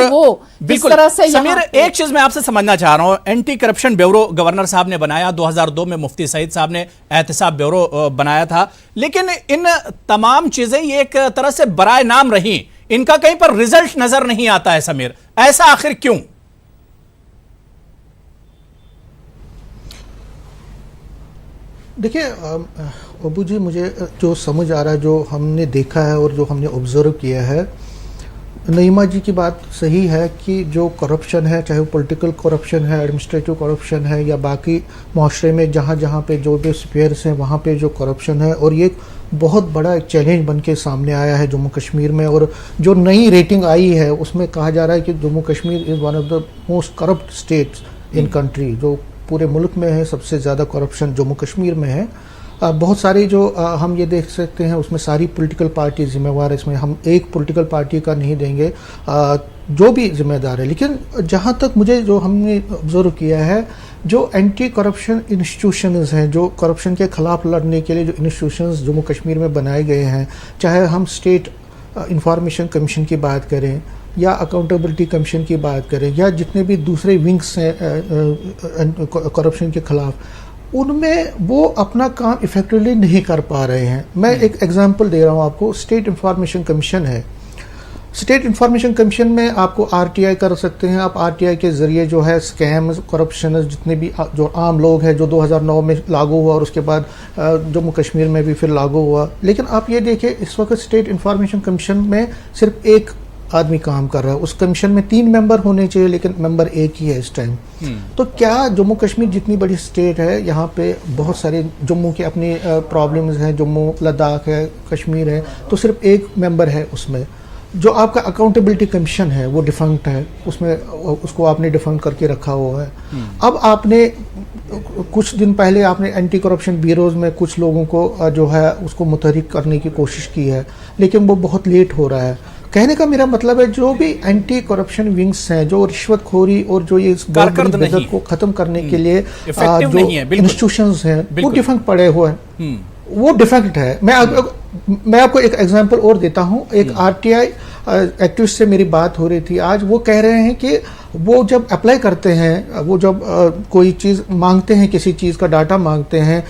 बिल्कुल समीर, एक चीज मैं आपसे समझना चाह रहा हूं, एंटी करप्शन ब्यूरो गवर्नर साहब ने बनाया, 2002 में मुफ्ती सईद साहब ने एहतसाब ब्यूरो बनाया था, लेकिन इन तमाम चीजें ये एक तरह से बराए नाम रही, इनका कहीं पर रिजल्ट नजर नहीं आता है। समीर, ऐसा आखिर क्यों? देखिए अबू जी, मुझे जो समझ आ रहा है, जो हमने देखा है और जो हमने ऑब्जर्व किया है, नईमा जी की बात सही है कि जो करप्शन है, चाहे वो पॉलिटिकल करप्शन है, एडमिनिस्ट्रेटिव करप्शन है या बाकी माशरे में जहाँ जहाँ पे जो भी स्फीयर्स हैं वहाँ पे जो करप्शन है, और ये एक बहुत बड़ा एक चैलेंज बन के सामने आया है जम्मू कश्मीर में। और जो नई रेटिंग आई है उसमें कहा जा रहा है कि Jammu Kashmir is one of the most corrupt states in country, जो पूरे मुल्क में है सबसे ज़्यादा करप्शन जम्मू कश्मीर में है। बहुत सारी जो हम ये देख सकते हैं उसमें सारी पॉलिटिकल पार्टी जिम्मेवार है, इसमें हम एक पॉलिटिकल पार्टी का नहीं देंगे, जो भी जिम्मेदार है। लेकिन जहाँ तक मुझे जो हमने ऑब्जर्व किया है, जो एंटी करप्शन इंस्टीट्यूशंस हैं, जो करप्शन के ख़िलाफ़ लड़ने के लिए जो इंस्टीट्यूशंस जम्मू कश्मीर में बनाए गए हैं, चाहे हम स्टेट इंफॉर्मेशन कमीशन की बात करें या अकाउंटेबिलिटी कमीशन की बात करें या जितने भी दूसरे विंग्स हैं करप्शन के ख़िलाफ़, उनमें वो अपना काम इफेक्टिवली नहीं कर पा रहे हैं। मैं एक एग्जांपल दे रहा हूँ आपको। स्टेट इंफॉर्मेशन कमीशन है, स्टेट इंफॉर्मेशन कमीशन में आपको आरटीआई कर सकते हैं। आप आरटीआई के ज़रिए जो है स्कैम्स, करप्शन, जितने भी जो आम लोग हैं, जो 2009 में लागू हुआ और उसके बाद जम्मू कश्मीर में भी फिर लागू हुआ। लेकिन आप ये देखिए, इस वक्त स्टेट इंफॉर्मेशन कमीशन में सिर्फ एक आदमी काम कर रहा है। उस कमीशन में 3 मेंबर होने चाहिए, लेकिन मेंबर एक ही है इस टाइम। तो क्या जम्मू कश्मीर जितनी बड़ी स्टेट है, यहाँ पे बहुत सारे जम्मू के अपने प्रॉब्लम्स हैं, जम्मू लद्दाख है, कश्मीर है, तो सिर्फ एक मेंबर है उसमें। जो आपका अकाउंटेबिलिटी कमीशन है वो डिफंक्ट है, उसमें उसको आपने डिफंक्ट करके रखा हुआ है। अब आपने कुछ दिन पहले आपने एंटी करप्शन ब्यूरोज में कुछ लोगों को जो है उसको मुतहरिक करने की कोशिश की है, लेकिन वो बहुत लेट हो रहा है। कहने का मेरा मतलब है, जो भी एंटी करप्शन विंग्स हैं, जो रिश्वतखोरी और जो ये बेदत को खत्म करने के लिए जो इंस्टीट्यूशंस हैं वो डिफेक्ट पड़े हुए हैं, वो डिफेक्ट है। मैं आपको एक एग्जांपल और देता हूं। एक आरटीआई एक्टिविस्ट से मेरी बात हो रही थी आज, वो कह रहे हैं कि वो जब अप्लाई करते हैं, वो जब कोई चीज़ मांगते हैं, किसी चीज़ का डाटा मांगते हैं,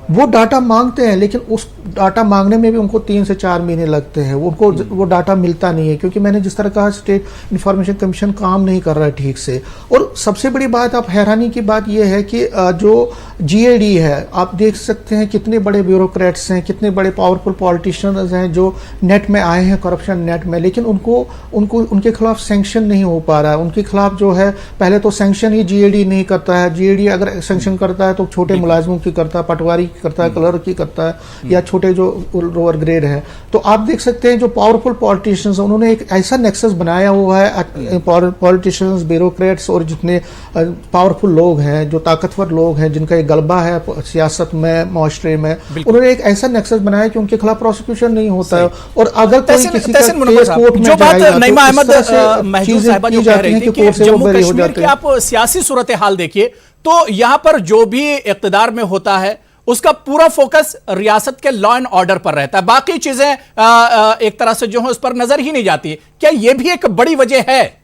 वो डाटा मांगते हैं, लेकिन उस डाटा मांगने में भी उनको 3 से 4 महीने लगते हैं, उनको वो डाटा मिलता नहीं है, क्योंकि मैंने जिस तरह कहा स्टेट इंफॉर्मेशन कमीशन काम नहीं कर रहा है ठीक से। और सबसे बड़ी बात, आप हैरानी की बात यह है कि जो जीएडी है, आप देख सकते हैं कितने बड़े ब्यूरोक्रेट्स हैं, कितने बड़े पावरफुल पॉलिटिशियंस हैं जो नेट में आए हैं करप्शन नेट में, लेकिन उनके खिलाफ सैंक्शन नहीं हो पा रहा है। उनके खिलाफ जो है, पहले तो सैंक्शन ही जीएडी नहीं करता है। जीएडी अगर सैंक्शन करता है तो छोटे मुलाजिमों की करता है, पटवारी की करता है, क्लर्क की करता है, या छोटे जो लोअर ग्रेड है। तो आप देख सकते हैं जो पावरफुल पॉलिटिशियंस, उन्होंने एक ऐसा नेक्सस बनाया हुआ है, पॉलिटिशियंस, ब्यूरोक्रेट्स और जितने पावरफुल लोग हैं, जो ताकतवर लोग हैं, जिनका एक गलबा है सियासत में, माशरे में, उन्होंने एक ऐसा नेक्सस बनाया कि उनके खिलाफ प्रोसिक्यूशन नहीं होता है। और अगर कोई किसी का केस कोर्ट में जाएगा तो नईमा अहमद महजूद साहिबा जो कह रही थी कि जम्मू कश्मीर की आप सियासी सूरत हाल देखिए, तो यहां पर जो भी इख्तिदार में होता है उसका पूरा फोकस रियासत के लॉ एंड ऑर्डर पर रहता है, बाकी चीजें एक तरह से जो है उस पर नजर ही नहीं जाती। क्या यह भी एक बड़ी वजह है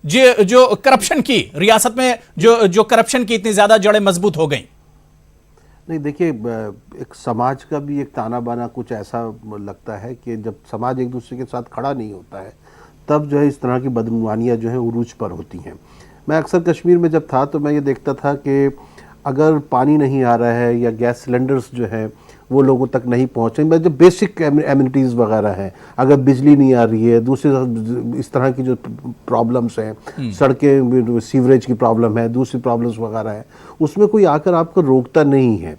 जो करप्शन की, रियासत में जो करप्शन की इतनी ज्यादा जड़ें मजबूत हो गई? नहीं, देखिए, एक समाज का भी एक ताना बाना कुछ ऐसा लगता है कि जब समाज एक दूसरे के साथ खड़ा नहीं होता है तब जो है इस तरह की बदगुमानियाँ जो है उरूज पर होती हैं। मैं अक्सर कश्मीर में जब था तो मैं ये देखता था कि अगर पानी नहीं आ रहा है या गैस सिलेंडर्स जो है वो लोगों तक नहीं पहुँच रही, जो बेसिक एमिनिटीज़ वगैरह हैं, अगर बिजली नहीं आ रही है, दूसरे इस तरह की जो प्रॉब्लम्स हैं, सड़कें, सीवरेज की प्रॉब्लम है, दूसरी प्रॉब्लम्स वगैरह है, उसमें कोई आकर आपको रोकता नहीं है।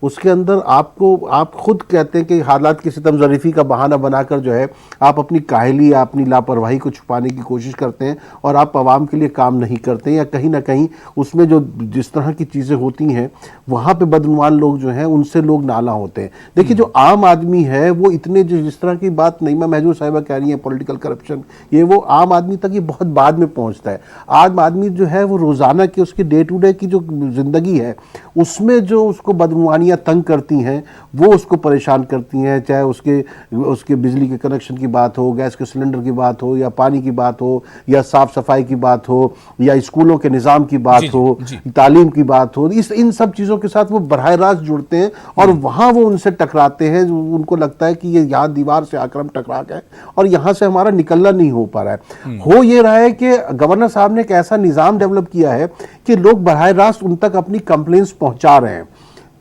उसके अंदर आप खुद कहते हैं कि हालात की सितम ज़रीफ़ी का बहाना बनाकर जो है आप अपनी काहली या अपनी लापरवाही को छुपाने की कोशिश करते हैं और आप आवाम के लिए काम नहीं करते हैं, या कहीं ना कहीं उसमें जो जिस तरह की चीज़ें होती हैं वहाँ पे बदनुमान लोग जो हैं उनसे लोग नाला होते हैं। देखिए, जो आम आदमी है वो इतने जो जिस तरह की बात नईमा महजूर साहिबा कह रही हैं, पॉलिटिकल करप्शन, ये वो आम आदमी तक ये बहुत बाद में पहुँचता है। आम आदमी जो है वो रोज़ाना की उसकी डे टू डे की जो ज़िंदगी है उसमें जो उसको बदनुमानियाँ तंग करती हैं वो उसको परेशान करती हैं, चाहे उसके बिजली के कनेक्शन की बात हो, गैस के सिलेंडर की बात हो, या पानी की बात हो, या साफ सफाई की बात हो, या स्कूलों के निज़ाम की बात हो, तालीम की बात हो। इन सब चीज़ों के साथ वो बराह रास्त जुड़ते हैं और वहाँ वो उनसे टकराते हैं। उनको लगता है कि ये यहाँ दीवार से आकर हम टकरा गए और यहाँ से हमारा निकलना नहीं हो पा रहा है। हो ये रहा है कि गवर्नर साहब ने एक ऐसा निज़ाम डेवलप किया है कि लोग बराह रास्त उन तक अपनी कंप्लेंट्स पहुँचा रहे हैं।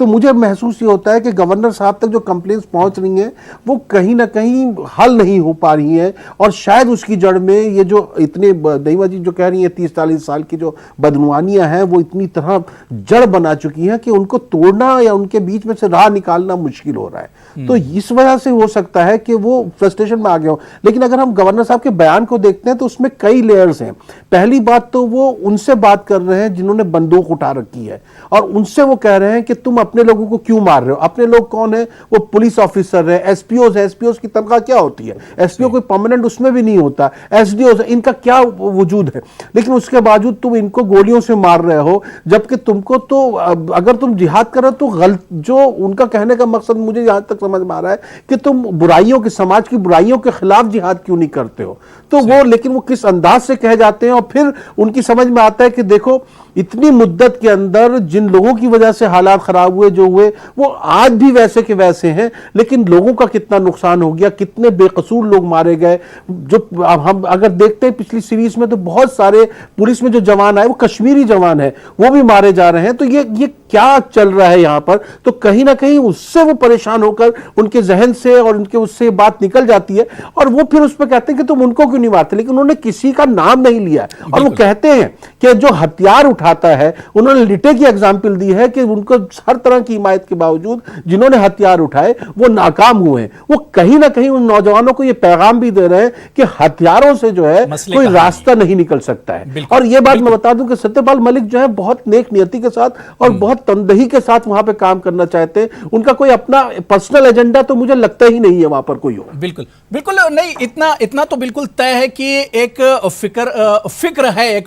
तो मुझे महसूस ये होता है कि गवर्नर साहब तक जो कंप्लेंट्स पहुंच रही हैं वो कहीं ना कहीं हल नहीं हो पा रही हैं, और शायद उसकी जड़ में ये जो इतने नईमा जी जो कह रही हैं 30-40 साल की जो बदनुमानियां हैं वो इतनी तरह जड़ बना चुकी हैं कि उनको तोड़ना या उनके बीच में से राह निकालना मुश्किल हो रहा है। तो इस वजह से हो सकता है कि वो फ्रस्ट्रेशन में आ गए हो। लेकिन अगर हम गवर्नर साहब के बयान को देखते हैं तो उसमें कई लेयर्स हैं। पहली बात तो वो उनसे बात कर रहे हैं जिन्होंने बंदूक उठा रखी है, और उनसे वो कह रहे हैं कि तुम अपने लोगों को क्यों मार रहे हो। अपने लोग कौन है? वो पुलिस ऑफिसर है, एसपीओज है। एसपीओज की तनख्वाह क्या होती है? एसपीओ कोई परमानेंट उसमें भी नहीं होता। एसडीओज है, इनका क्या वजूद है? लेकिन उसके बावजूद तुम इनको गोलियों से मार रहे हो, जबकि तुमको तो अगर तुम जिहाद कर रहे हो तो गलत, जो उनका कहने का मकसद मुझे यहां तक समझ में आ रहा है कि तुम बुराइयों के, समाज की बुराइयों के खिलाफ जिहाद क्यों नहीं करते हो। तो वो, लेकिन वो किस अंदाज से कह जाते हैं, और फिर उनकी समझ में आता है कि देखो इतनी मुद्दत के अंदर जिन लोगों की वजह से हालात खराब हुए जो हुए वो आज भी वैसे के वैसे हैं, लेकिन लोगों का कितना नुकसान हो गया, कितने बेकसूर लोग मारे गए। जो हम अगर देखते हैं पिछली सीरीज में तो बहुत सारे पुलिस में जो जवान आए वो कश्मीरी जवान है, वो भी मारे जा रहे हैं। तो ये क्या चल रहा है यहाँ पर? तो कहीं ना कहीं उससे वो परेशान होकर उनके जहन से और उनके उससे बात निकल जाती है, और वो फिर उस पर कहते हैं कि तुम उनको क्यों नहीं मारते। लेकिन उन्होंने किसी का नाम नहीं लिया, और वो कहते हैं कि जो हथियार उठाता है, उन्होंने लिटे की एग्जाम्पल दी है कि उनको हर तरह की हिमायत के बावजूद जिन्होंने हथियार उठाए वो नाकाम हुए हैं। वो कहीं ना कहीं उन नौजवानों को ये पैगाम भी दे रहे हैं कि हथियारों से जो है कोई रास्ता नहीं निकल सकता है। और ये बात मैं बता दूं कि सत्यपाल मलिक जो है बहुत नेक नियति के साथ और बहुत तनदही के साथ वहां पे काम करना चाहते हैं। उनका कोई अपना पर्सनल एजेंडा तो मुझे लगता ही नहीं है वहां पर कोई हो। बिल्कुल बिल्कुल नहीं, इतना तो बिल्कुल तय है कि एक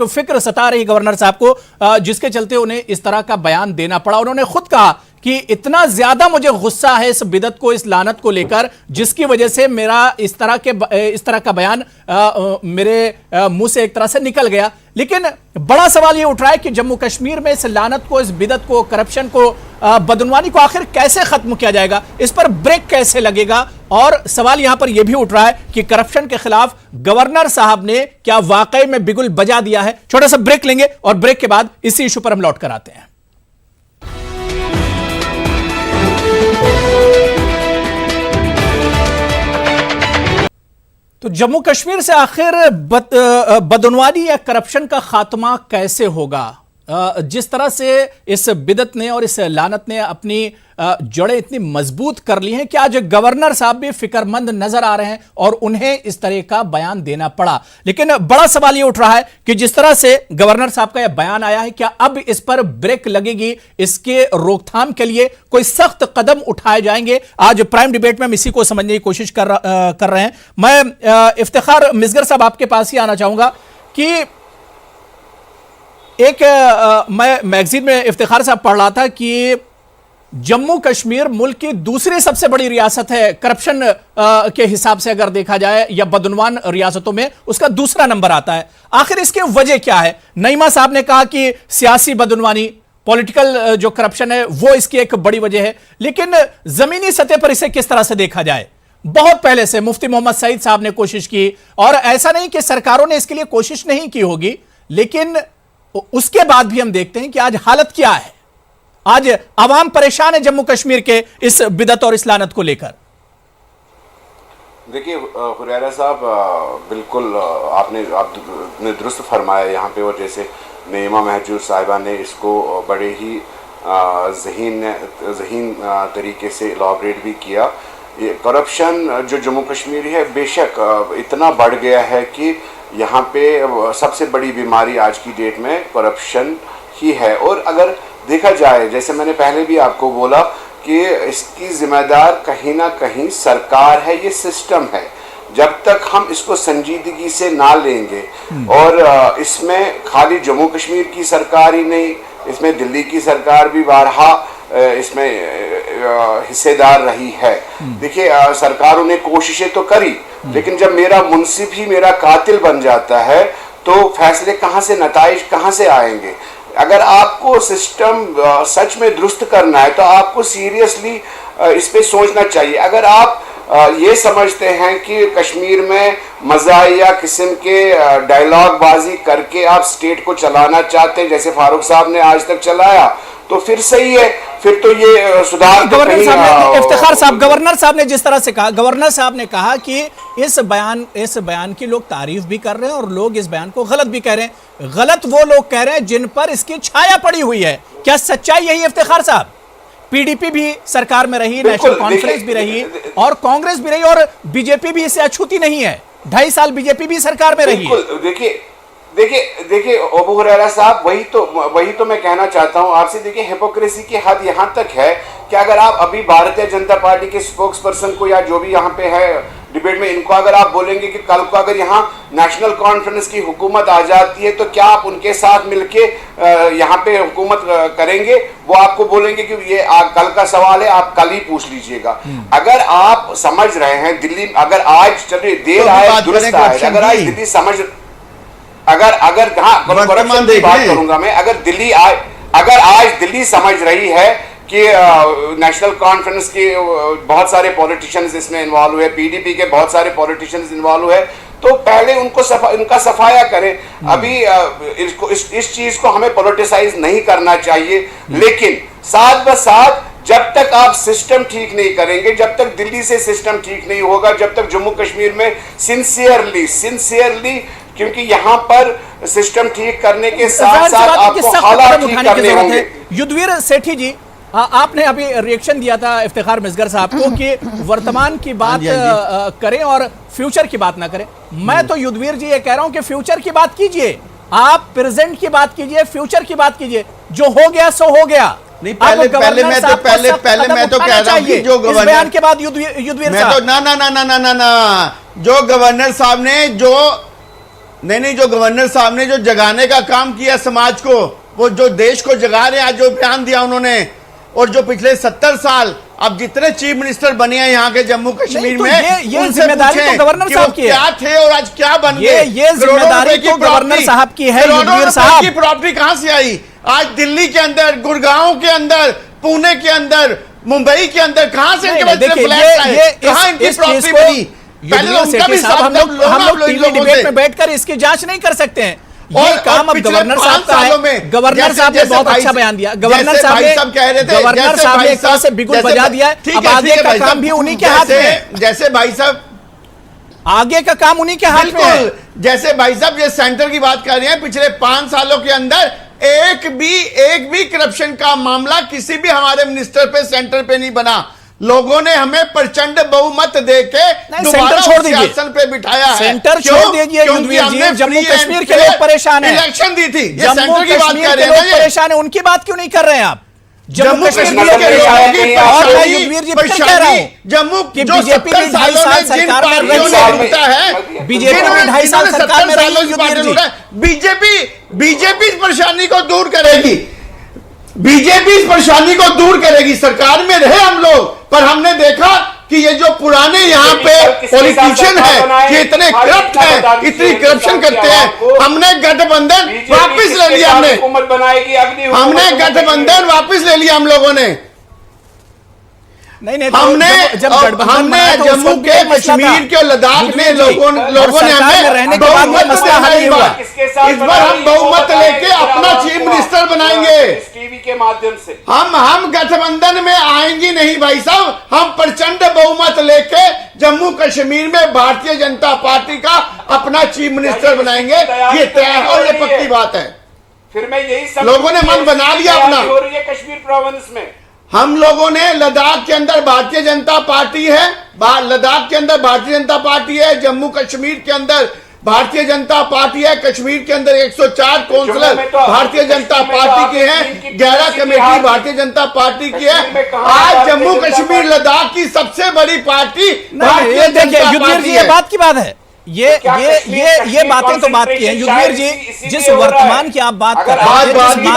फिक्र सता रही गवर्नर साहब को, जिसके चलते उन्हें इस तरह का बयान देना पड़ा। उन्होंने खुद कहा कि इतना ज्यादा मुझे गुस्सा है इस बिदत को, इस लानत को लेकर, जिसकी वजह से मेरा इस तरह का बयान मेरे मुंह से एक तरह से निकल गया। लेकिन बड़ा सवाल ये उठ रहा है कि जम्मू कश्मीर में इस लानत को, इस बिदत को, करप्शन को, बदनवानी को आखिर कैसे खत्म किया जाएगा, इस पर ब्रेक कैसे लगेगा। और सवाल यहां पर यह भी उठ रहा है कि करप्शन के खिलाफ गवर्नर साहब ने क्या वाकई में बिगुल बजा दिया है। छोटा सा ब्रेक लेंगे और ब्रेक के बाद इसी इशू पर हम लौट कर आते हैं। तो जम्मू कश्मीर से आखिर बदनवानी या करप्शन का खात्मा कैसे होगा? जिस तरह से इस बिदत ने और इस लानत ने अपनी जड़ें इतनी मजबूत कर ली हैं कि आज गवर्नर साहब भी फिक्रमंद नजर आ रहे हैं और उन्हें इस तरह का बयान देना पड़ा। लेकिन बड़ा सवाल यह उठ रहा है कि जिस तरह से गवर्नर साहब का यह बयान आया है, क्या अब इस पर ब्रेक लगेगी? इसके रोकथाम के लिए कोई सख्त कदम उठाए जाएंगे? आज प्राइम डिबेट में हम इसी को समझने की कोशिश कर रहे हैं। मैं इफ्तिखार मिसगर साहब आपके पास ही आना चाहूंगा कि मैं मैगजीन में इफ्तिखार साहब पढ़ रहा था कि जम्मू कश्मीर मुल्क की दूसरी सबसे बड़ी रियासत है करप्शन के हिसाब से अगर देखा जाए, या बदनवान रियासतों में उसका दूसरा नंबर आता है। आखिर इसकी वजह क्या है? नईमा साहब ने कहा कि सियासी बदनवानी, पॉलिटिकल जो करप्शन है वो इसकी एक बड़ी वजह है, लेकिन जमीनी सतह पर इसे किस तरह से देखा जाए? बहुत पहले से मुफ्ती मोहम्मद सईद साहब ने कोशिश की, और ऐसा नहीं कि सरकारों ने इसके लिए कोशिश नहीं की होगी, लेकिन उसके बाद भी हम देखते हैं कि आज हालत क्या है। आज आवाम परेशान है जम्मू कश्मीर के इस बिदत और इस लानत को लेकर। देखिए हुरैरा साहब, बिल्कुल आपने दुरुस्त फरमाया यहाँ पे, और जैसे नईमा महजूर साहिबा ने इसको बड़े ही ज़हीन तरीके से इलाबरेट भी किया। ये करप्शन जो जम्मू कश्मीर है बेशक इतना बढ़ गया है कि यहाँ पे सबसे बड़ी बीमारी आज की डेट में करप्शन ही है। और अगर देखा जाए, जैसे मैंने पहले भी आपको बोला कि इसकी जिम्मेदार कहीं ना कहीं सरकार है, ये सिस्टम है। जब तक हम इसको संजीदगी से ना लेंगे, और इसमें खाली जम्मू कश्मीर की सरकार ही नहीं, इसमें दिल्ली की सरकार भी बारहा इसमें हिस्सेदार रही है। देखिए सरकारों ने कोशिशें तो करी, लेकिन जब मेरा मुंसिफ ही मेरा कातिल बन जाता है तो फैसले कहाँ से, नताइज कहाँ से आएंगे? अगर आपको सिस्टम सच में दुरुस्त करना है तो आपको सीरियसली इस पे सोचना चाहिए। अगर आप ये समझते हैं कि कश्मीर में मज़ाहिया किस्म के डायलॉग बाजी करके आप स्टेट को चलाना चाहते हैं, जैसे फारूक साहब ने आज तक चलाया, तो फिर सही है, फिर तो ये सुधार। गवर्नर साहब ने, इफ्तिखार साहब, गवर्नर साहब ने जिस तरह से कहा, गवर्नर साहब ने कहा कि इस बयान की लोग तारीफ भी कर रहे हैं और लोग इस बयान को गलत भी कह रहे हैं। गलत वो लोग कह रहे हैं जिन पर इसकी छाया पड़ी हुई है। क्या सच्चाई यही है इफ्तिखार साहब? पीडीपी भी सरकार में रही, नेशनल कॉन्फ्रेंस भी रही, और कांग्रेस भी रही, और बीजेपी भी इससे अछूती नहीं है। 2.5 साल बीजेपी भी सरकार में रही। देखिए अबू हुरैरा साहब, वही तो मैं कहना चाहता हूं आपसे। देखिए हिपोक्रेसी की हद यहां तक है कि अगर आप अभी भारतीय जनता पार्टी के स्पोक्स पर्सन को, या जो भी यहां पे है डिबेट में, इनको अगर आप बोलेंगे कि कल को अगर यहाँ नेशनल कॉन्फ्रेंस की हुकूमत आ जाती है तो क्या आप उनके साथ मिलके यहाँ पे हुकूमत करेंगे? वो आपको बोलेंगे कि ये कल का सवाल है, आप कल ही पूछ लीजिएगा। अगर आप समझ रहे हैं दिल्ली, अगर आज चलिए देर आए दुरुस्त आए, अगर आज दिल्ली समझ, अगर हाँ करप्शन की बात करूंगा मैं, अगर आज दिल्ली समझ रही है कि नेशनल कॉन्फ्रेंस के बहुत सारे पॉलिटिशियंस इसमें इन्वॉल्व हुए, पीडीपी के बहुत सारे पॉलिटिशियंस इन्वॉल्व हुए, तो पहले उनका सफाया करें। अभी इस चीज को हमें पॉलिटिसाइज नहीं करना चाहिए, लेकिन साथ ब साथ जब तक आप सिस्टम ठीक नहीं करेंगे, जब तक दिल्ली से सिस्टम ठीक नहीं होगा, जब तक जम्मू कश्मीर में सिंसियरली क्योंकि यहाँ पर सिस्टम ठीक करने के साथ साथ आपको हालात ठीक करने होंगे। युद्धवीर सेठी जी, आपने अभी रिएक्शन दिया था इफ्तिखार मिसगर साहब को कि वर्तमान की बात करें और फ्यूचर की बात ना करें। मैं तो युद्धवीर जी ये कह रहा हूं कि फ्यूचर की बात कीजिए, आप प्रेजेंट की बात कीजिए, फ्यूचर की बात कीजिए। जो हो गया सो हो गया। नहीं, पहले मैं तो कह रहा हूं कि जो गवर्नर, बयान के बाद युद्धवीर साहब, ना, जो गवर्नर साहब ने जो गवर्नर साहब ने जो जगाने का काम किया समाज को, वो जो देश को जगा रहे हैं, आज जो बयान दिया उन्होंने, और जो पिछले 70 साल अब जितने चीफ मिनिस्टर बने हैं यहाँ के जम्मू कश्मीर में, ये जिम्मेदारी तो गवर्नर साहब की है। क्या थे और आज क्या बन गए? ये जिम्मेदारी तो गवर्नर साहब की है। युद्धवीर साहब की प्रॉपर्टी कहां से आई? आज दिल्ली के अंदर, गुड़गांव के अंदर, पुणे के अंदर, मुंबई के अंदर कहां से इनके फ्लैट्स आए? कहां इनकी प्रॉपर्टी बनी? हम लोग टीवी डिबेट में बैठकर इसकी जांच नहीं कर सकते हैं। ये काम अब गवर्नर साहब का है। गवर्नर साहब ने बहुत अच्छा बयान दिया। गवर्नर साहब ने एक तरह से बिगुल बजा दिया। अब आगे का काम भी उन्हीं के हाथ में। जैसे भाई साहब, आगे का काम उन्हीं के हाथ में है। जैसे भाई साहब ये सेंटर की बात कर रहे हैं, पिछले 5 सालों के अंदर एक भी करप्शन का मामला किसी भी हमारे मिनिस्टर पे, सेंटर पे नहीं बना। लोगों ने हमें प्रचंड बहुमत देके दोबारा शासन पे बिठाया है। सेंटर छोड़ दीजिए युद्धवीर जी, जम्मू कश्मीर के लोग परेशान हैं। इलेक्शन दी थी, ये जम्मू सेंटर की बात कश्मीर कर के रहे लोग परेशान हैं, उनकी बात क्यों नहीं कर रहे हैं आप? जम्मू कश्मीर के लोग युद्धवीर जी फिर कह रहा हूं, जम्मू कि बीजेपी भी 2.5 साल सरकार में रही है। बीजेपी भी 2.5 साल सरकार में रही है। बीजेपी परेशानी को दूर करेगी। बीजेपी इस परेशानी को दूर करेगी। सरकार में रहे हम लोग, पर हमने देखा कि ये जो पुराने यहाँ पे पॉलिटिशियन है, ये इतने करप्ट हैं, इतनी करप्शन करते हैं। हमने गठबंधन वापस ले लिया, हमने गठबंधन वापस ले लिया हम लोगों ने। नहीं, हमने जम्मू के कश्मीर के लद्दाख में लोगों ने हमें बहुमत नहीं हुआ। इस बार हम बहुमत लेके अपना चीफ मिनिस्टर बनाएंगे टीवी के माध्यम से। हम गठबंधन में आएंगे नहीं भाई साहब, हम प्रचंड बहुमत लेके जम्मू कश्मीर में भारतीय जनता पार्टी का अपना चीफ मिनिस्टर बनाएंगे। ये तय है और ये पक्की बात है। फिर मैं यही लोगों ने मन बना लिया अपना। हो रही है कश्मीर प्रोविंस में। हम लोगों ने लद्दाख के अंदर भारतीय जनता पार्टी है, लद्दाख के अंदर भारतीय जनता पार्टी है, जम्मू कश्मीर के अंदर भारतीय जनता पार्टी है, कश्मीर के अंदर 104 काउंसलर भारतीय जनता पार्टी के हैं, 11 कमेटी भारतीय जनता पार्टी की है। आज जम्मू कश्मीर लद्दाख की सबसे बड़ी पार्टी भारतीय जनता पार्टी है। बात की बात है, ये बातें तो बात की है युद्धवीर जी। जिस वर्तमान की आप बात कर रहे थे, पास्ट में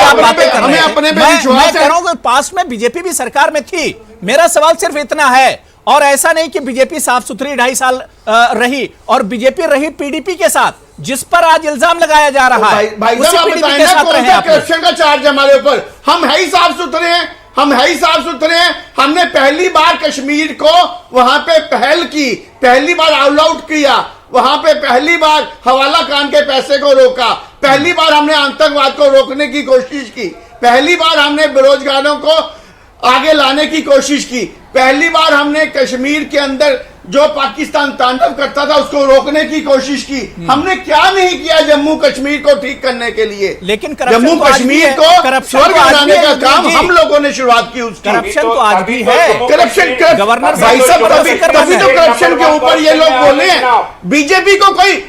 आप बातें कर रहे थे, मैं कह रहा हूं पास्ट में बीजेपी भी सरकार में थी। मेरा सवाल सिर्फ इतना है, और ऐसा नहीं कि बीजेपी साफ सुथरी 2.5 साल रही और बीजेपी रही पीडीपी के साथ, जिस पर आज इल्जाम लगाया जा रहा है। भाई साहब करप्शन का चार्ज हमारे ऊपर, हम है ही साफ सुथरे हैं, हम है ही साफ सुथरे हैं। हमने पहली बार कश्मीर को वहां पे पहल की, पहली बार ऑल आउट किया, वहां पे पहली बार हवाला खान के पैसे को रोका, पहली बार हमने आतंकवाद को रोकने की कोशिश की, पहली बार हमने बेरोजगारों को आगे लाने की कोशिश की, पहली बार हमने कश्मीर के अंदर जो पाकिस्तान तांडव करता था उसको रोकने की कोशिश की। हमने क्या नहीं किया जम्मू कश्मीर को ठीक करने के लिए। लेकिन जम्मू कश्मीर को स्वर्ग बनाने का काम हम लोगों ने शुरुआत की उसकी। करप्शन तो आज भी है, करप्शन गवर्नर भाई साहब तभी तो करप्शन के ऊपर ये लोग बोले हैं। बीजेपी को कोई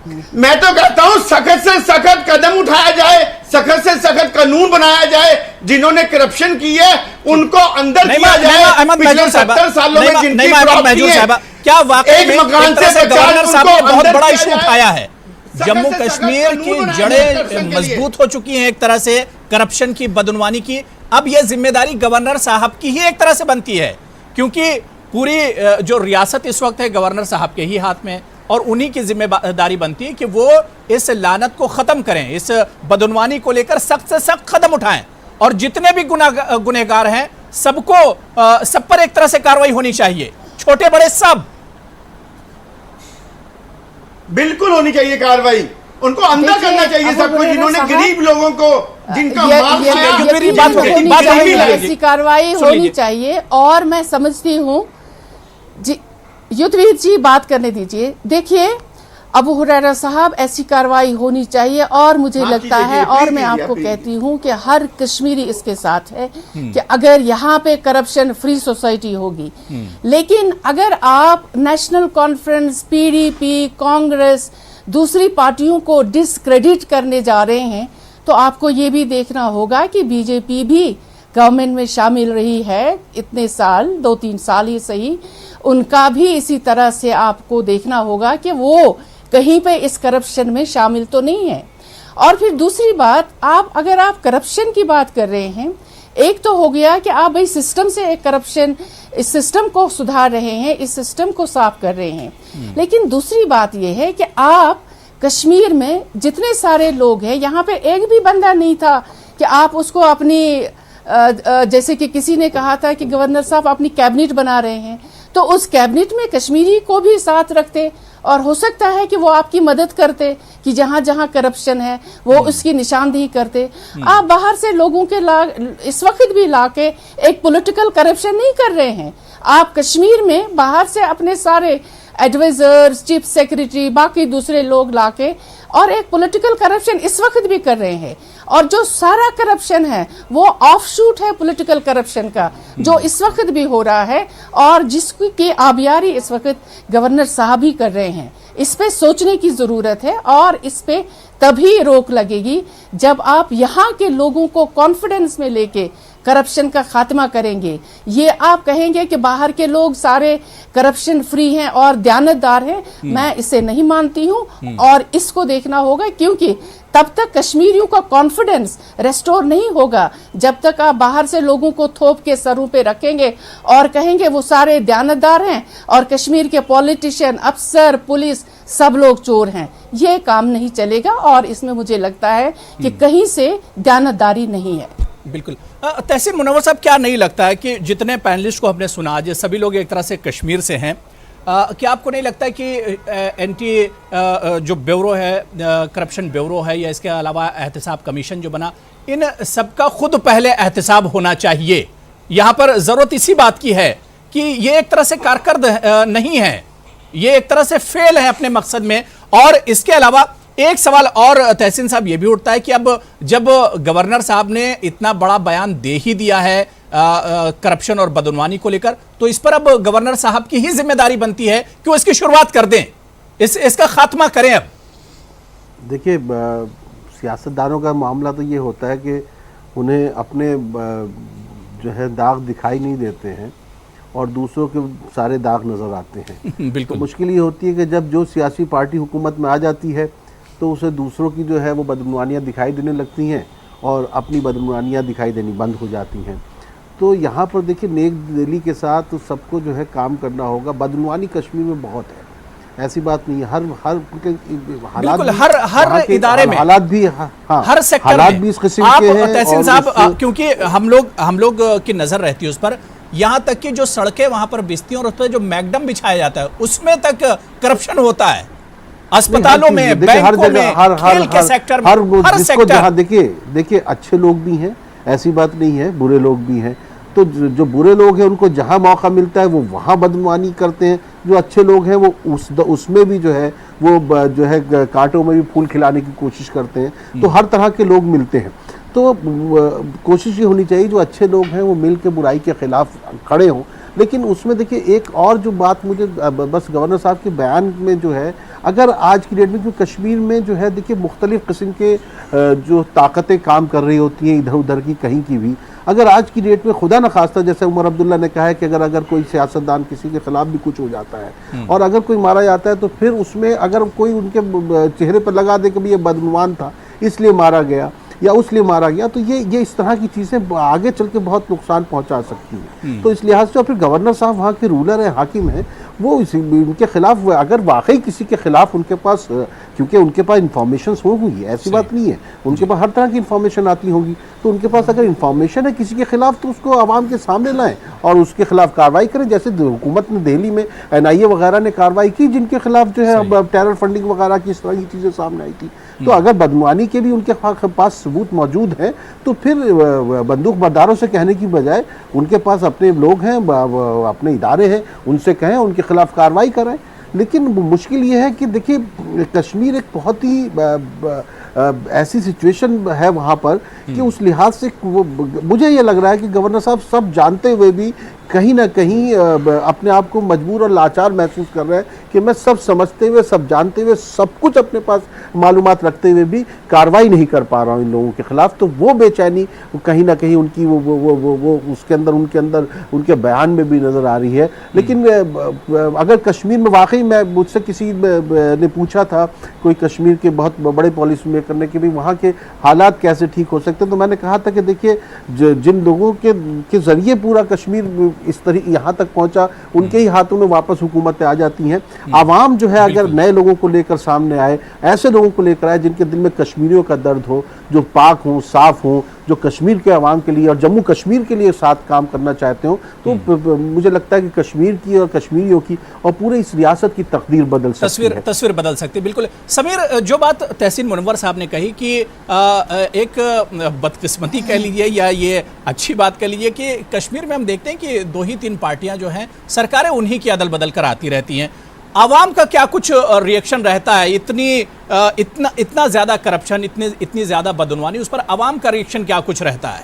मैं तो कहता हूं सख्त से सख्त कदम उठाया जाए, सख्त से सख्त कानून बनाया जाए। जिन्होंने करप्शन की है उनको अंदर किया जाए। पिछले 70 सालों में जिनकी प्रॉपर्टी है, क्या वाकई एक मकान से गवर्नर साहब ने बहुत बड़ा इशू उठाया है। जम्मू कश्मीर की जड़ें मजबूत हो चुकी हैं एक तरह से करप्शन की, बदनवानी की। अब यह जिम्मेदारी गवर्नर साहब की ही एक तरह से बनती है, क्योंकि पूरी जो रियासत इस वक्त है गवर्नर साहब के ही हाथ में, और उन्हीं की जिम्मेदारी बनती है कि वो इस लानत को खत्म करें, इस बदनवानी को लेकर सख्त से सख्त कदम उठाएं, और जितने भी गुनहगार हैं सबको सब पर एक तरह से कार्रवाई होनी चाहिए, छोटे बड़े सब। बिल्कुल होनी चाहिए कार्रवाई, उनको अंदर करना चाहिए सबको, जिन्होंने गरीब लोगों को जिनका ऐसी कार्रवाई होनी चाहिए। और मैं समझती हूँ युद्धवीर जी बात करने दीजिए। देखिए अबू हुरैरा साहब, ऐसी कार्रवाई होनी चाहिए, और मुझे लगता है, और मैं आपको कहती हूं कि हर कश्मीरी इसके साथ है कि अगर यहाँ पे करप्शन फ्री सोसाइटी होगी। लेकिन अगर आप नेशनल कॉन्फ्रेंस, पीडीपी, कांग्रेस, दूसरी पार्टियों को डिसक्रेडिट करने जा रहे हैं, तो आपको ये भी देखना होगा कि बीजेपी भी गवर्नमेंट में शामिल रही है इतने साल, 2-3 साल ही सही, उनका भी इसी तरह से आपको देखना होगा कि वो कहीं पे इस करप्शन में शामिल तो नहीं है। और फिर दूसरी बात, अगर आप करप्शन की बात कर रहे हैं, एक तो हो गया कि आप भाई सिस्टम से एक करप्शन, इस सिस्टम को सुधार रहे हैं, इस सिस्टम को साफ कर रहे हैं। लेकिन दूसरी बात यह है कि आप कश्मीर में जितने सारे लोग हैं, यहाँ पे एक भी बंदा नहीं था कि आप उसको अपनी जैसे कि किसी ने कहा था कि गवर्नर साहब अपनी कैबिनेट बना रहे हैं, तो उस कैबिनेट में कश्मीरी को भी साथ रखते, और हो सकता है कि वो आपकी मदद करते कि जहां जहां करप्शन है वो उसकी निशानदेही करते। आप बाहर से लोगों के इस वक्त भी लाके एक पॉलिटिकल करप्शन नहीं कर रहे हैं। आप कश्मीर में बाहर से अपने सारे एडवाइजर्स, चीफ सेक्रेटरी, बाकी दूसरे लोग लाके और एक पॉलिटिकल करप्शन इस वक्त भी कर रहे हैं। और जो सारा करप्शन है वो ऑफशूट है पॉलिटिकल करप्शन का, जो इस वक्त भी हो रहा है, और जिसकी आबियारी इस वक्त गवर्नर साहब ही कर रहे हैं। इस पे सोचने की जरूरत है, और इस पे तभी रोक लगेगी जब आप यहाँ के लोगों को कॉन्फिडेंस में लेके करप्शन का खात्मा करेंगे। ये आप कहेंगे कि बाहर के लोग सारे करप्शन फ्री हैं और दयानतदार हैं, मैं इसे नहीं मानती हूं और इसको देखना होगा, क्योंकि तब तक कश्मीरियों का कॉन्फिडेंस रेस्टोर नहीं होगा जब तक आप बाहर से लोगों को थोप के सरों पे रखेंगे और कहेंगे वो सारे दयानतदार हैं और कश्मीर के पॉलिटिशियन, अफसर, पुलिस सब लोग चोर हैं। ये काम नहीं चलेगा और इसमें मुझे लगता है कि कहीं से दयानतदारी नहीं है। बिल्कुल। तहसीन मुनव्वर साहब, क्या नहीं लगता है कि जितने पैनलिस्ट को हमने सुना आज सभी लोग एक तरह से कश्मीर से हैं, क्या आपको नहीं लगता है कि एंटी जो ब्यूरो है, करप्शन ब्यूरो है, या इसके अलावा एहतसाब कमीशन जो बना, इन सबका खुद पहले एहतसाब होना चाहिए? यहाँ पर ज़रूरत इसी बात की है कि ये एक तरह से कारकर्द नहीं है, ये एक तरह से फेल है अपने मकसद में। और इसके अलावा एक सवाल और तहसीन साहब ये भी उठता है कि अब जब गवर्नर साहब ने इतना बड़ा बयान दे ही दिया है करप्शन और बदनवानी को लेकर, तो इस पर अब गवर्नर साहब की ही जिम्मेदारी बनती है कि वो इसकी शुरुआत कर दें, इसका खात्मा करें। अब देखिए, सियासतदानों का मामला तो ये होता है कि उन्हें अपने जो है दाग दिखाई नहीं देते हैं और दूसरों के सारे दाग नज़र आते हैं। बिल्कुल। तो मुश्किल ये होती है कि जब जो सियासी पार्टी हुकूमत में आ जाती है तो उसे दूसरों की जो है वो बदगुमानियाँ दिखाई देने लगती हैं और अपनी बदगुमानियाँ दिखाई देनी बंद हो जाती हैं। तो यहाँ पर देखिए, नेक दिली के साथ सबको जो है काम करना होगा। बदगुमानी कश्मीर में बहुत है, ऐसी बात नहीं है। हर हालात, हर इदारे में हालात भी, हाँ, हर सेक्टर हालात में भी इस किस्म के हैं। तहसीन साहब, क्योंकि हम लोग की नजर रहती है उस पर, यहाँ तक कि जो सड़कें वहां पर बिछती हैं और उस पर जो मैगडम बिछाया जाता है उसमें तक करप्शन होता है। अस्पतालों में, बैंकों में, खेल के सेक्टर में, हर सेक्टर। देखिए अच्छे लोग भी हैं, ऐसी बात नहीं है, बुरे लोग भी हैं। तो जो बुरे लोग हैं उनको जहां मौका मिलता है वो वहां बदगुमानी करते हैं। जो अच्छे लोग हैं वो उसमें भी जो है वो जो है कांटों में भी फूल खिलाने की कोशिश करते हैं। तो हर तरह के लोग मिलते हैं। तो कोशिश ये होनी चाहिए जो अच्छे लोग हैं वो मिल के बुराई के खिलाफ खड़े हों। लेकिन उसमें देखिए एक और जो बात मुझे बस गवर्नर साहब के बयान में जो है, अगर आज की डेट में क्योंकि कश्मीर में जो है देखिए मुख्तलिफ किस्म के जो ताकतें काम कर रही होती हैं इधर उधर की कहीं की भी, अगर आज की डेट में खुदा न खास्ता, जैसे उमर अब्दुल्ला ने कहा है कि अगर कोई सियासतदान किसी के खिलाफ भी कुछ हो जाता है और अगर कोई मारा जाता है तो फिर उसमें अगर कोई उनके चेहरे पर लगा दे कि भाई ये बदगुमान था इसलिए मारा गया या उसलिए मारा गया, तो ये इस तरह की चीज़ें आगे चल के बहुत नुकसान पहुंचा सकती हैं। तो इस लिहाज से, और फिर गवर्नर साहब वहाँ के रूलर हैं, हाकिम हैं, वो उनके खिलाफ अगर वाकई किसी के खिलाफ उनके पास, क्योंकि उनके पास इंफॉर्मेशन होगी, ऐसी बात नहीं है, उनके पास हर तरह की इंफॉर्मेशन आती होगी, तो उनके पास अगर इंफॉर्मेशन है किसी के खिलाफ तो उसको आवाम के सामने लाएं और उसके खिलाफ कार्रवाई करें। जैसे हुकूमत ने दिल्ली में NIA वगैरह ने कार्रवाई की जिनके खिलाफ जो है टेरर फंडिंग वगैरह की इस तरह की चीज़ें सामने आई थी। तो अगर बदगुमानी के भी उनके पास सबूत मौजूद हैं तो फिर बंदूक बरदारों से कहने की बजाय उनके पास अपने लोग हैं, अपने इदारे हैं, उनसे कहें, उनके खिलाफ कार्रवाई करें। लेकिन मुश्किल ये है कि देखिए कश्मीर एक बहुत ही ऐसी सिचुएशन है वहाँ पर कि उस लिहाज से मुझे ये लग रहा है कि गवर्नर साहब सब जानते हुए भी कहीं ना कहीं अपने आप को मजबूर और लाचार महसूस कर रहे हैं कि मैं सब समझते हुए, सब जानते हुए, सब कुछ अपने पास मालूमात रखते हुए भी कार्रवाई नहीं कर पा रहा हूँ इन लोगों के खिलाफ। तो वो बेचैनी कहीं ना कहीं उनकी वो उसके अंदर उनके बयान में भी नज़र आ रही है। लेकिन अगर कश्मीर में वाकई, मैं मुझसे किसी ने पूछा था कोई कश्मीर के बहुत बड़े पॉलिसी मेकर ने कि भाई वहाँ के हालात कैसे ठीक हो सकते हैं, तो मैंने कहा था कि देखिए जिन लोगों के जरिए पूरा कश्मीर इस तरह यहाँ तक पहुँचा उनके ही हाथों में वापस हुकूमतें आ जाती हैं। आवाम जो है अगर नए लोगों को लेकर सामने आए, ऐसे लोगों को लेकर आए जिनके दिल में कश्मीरियों का दर्द हो, जो पाक हों, साफ हों, जो कश्मीर के अवाम के लिए और जम्मू कश्मीर के लिए साथ काम करना चाहते हो, तो मुझे लगता है कि कश्मीर की और कश्मीरियों की और पूरे इस रियासत की तकदीर बदल सकती है, तस्वीर बदल सकती है। बिल्कुल समीर, जो बात तहसीन मुनव्वर साहब ने कही कि एक बदकिस्मती कह लीजिए या ये अच्छी बात कह लीजिए कि कश्मीर में हम देखते हैं कि 2 ही 3 पार्टियां जो हैं सरकारें उन्हीं की अदल बदल कर आती रहती हैं। आवाम का क्या कुछ रिएक्शन रहता है? इतना ज़्यादा करप्शन, इतनी ज़्यादा बदनवानी, उस पर आवाम का रिएक्शन क्या कुछ रहता है?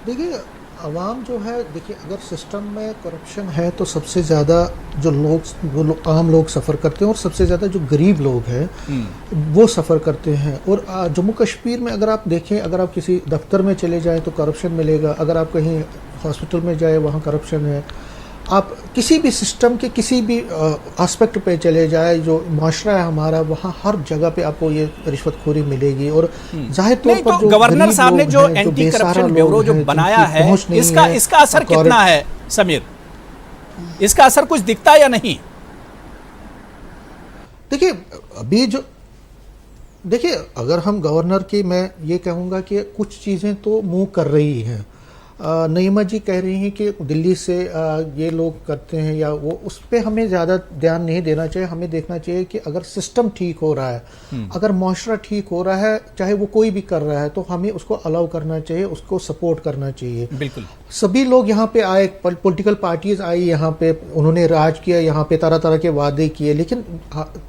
देखिए, आवाम जो है, देखिए अगर सिस्टम में करप्शन है तो सबसे ज़्यादा जो लोग आम लोग सफ़र करते हैं और सबसे ज़्यादा जो गरीब लोग हैं वो सफ़र करते हैं। और जम्मू कश्मीर में अगर आप देखें, अगर आप किसी दफ्तर में चले जाएं तो करप्शन मिलेगा, अगर आप कहीं हॉस्पिटल में जाए वहाँ करप्शन है, आप किसी भी सिस्टम के किसी भी एस्पेक्ट पे चले जाए, जो माशरा है हमारा, वहाँ हर जगह पे आपको ये रिश्वतखोरी मिलेगी। और जाहिर तौर पर जो गवर्नर साहब ने जो एंटी करप्शन ब्यूरो जो बनाया है, इसका असर कितना है समीर? इसका असर कुछ दिखता है या नहीं? देखिए अभी जो अगर हम गवर्नर की, मैं ये कहूँगा कि कुछ चीज़ें तो मूव कर रही हैं। नईमा जी कह रही हैं कि दिल्ली से ये लोग करते हैं या वो, उस पर हमें ज़्यादा ध्यान नहीं देना चाहिए। हमें देखना चाहिए कि अगर सिस्टम ठीक हो रहा है, अगर माशरा ठीक हो रहा है, चाहे वो कोई भी कर रहा है, तो हमें उसको अलाउ करना चाहिए, उसको सपोर्ट करना चाहिए। बिल्कुल सभी लोग यहाँ पे आए, पॉलिटिकल पार्टीज आई यहाँ पे, उन्होंने राज किया यहाँ पे, तरह तरह के वादे किए, लेकिन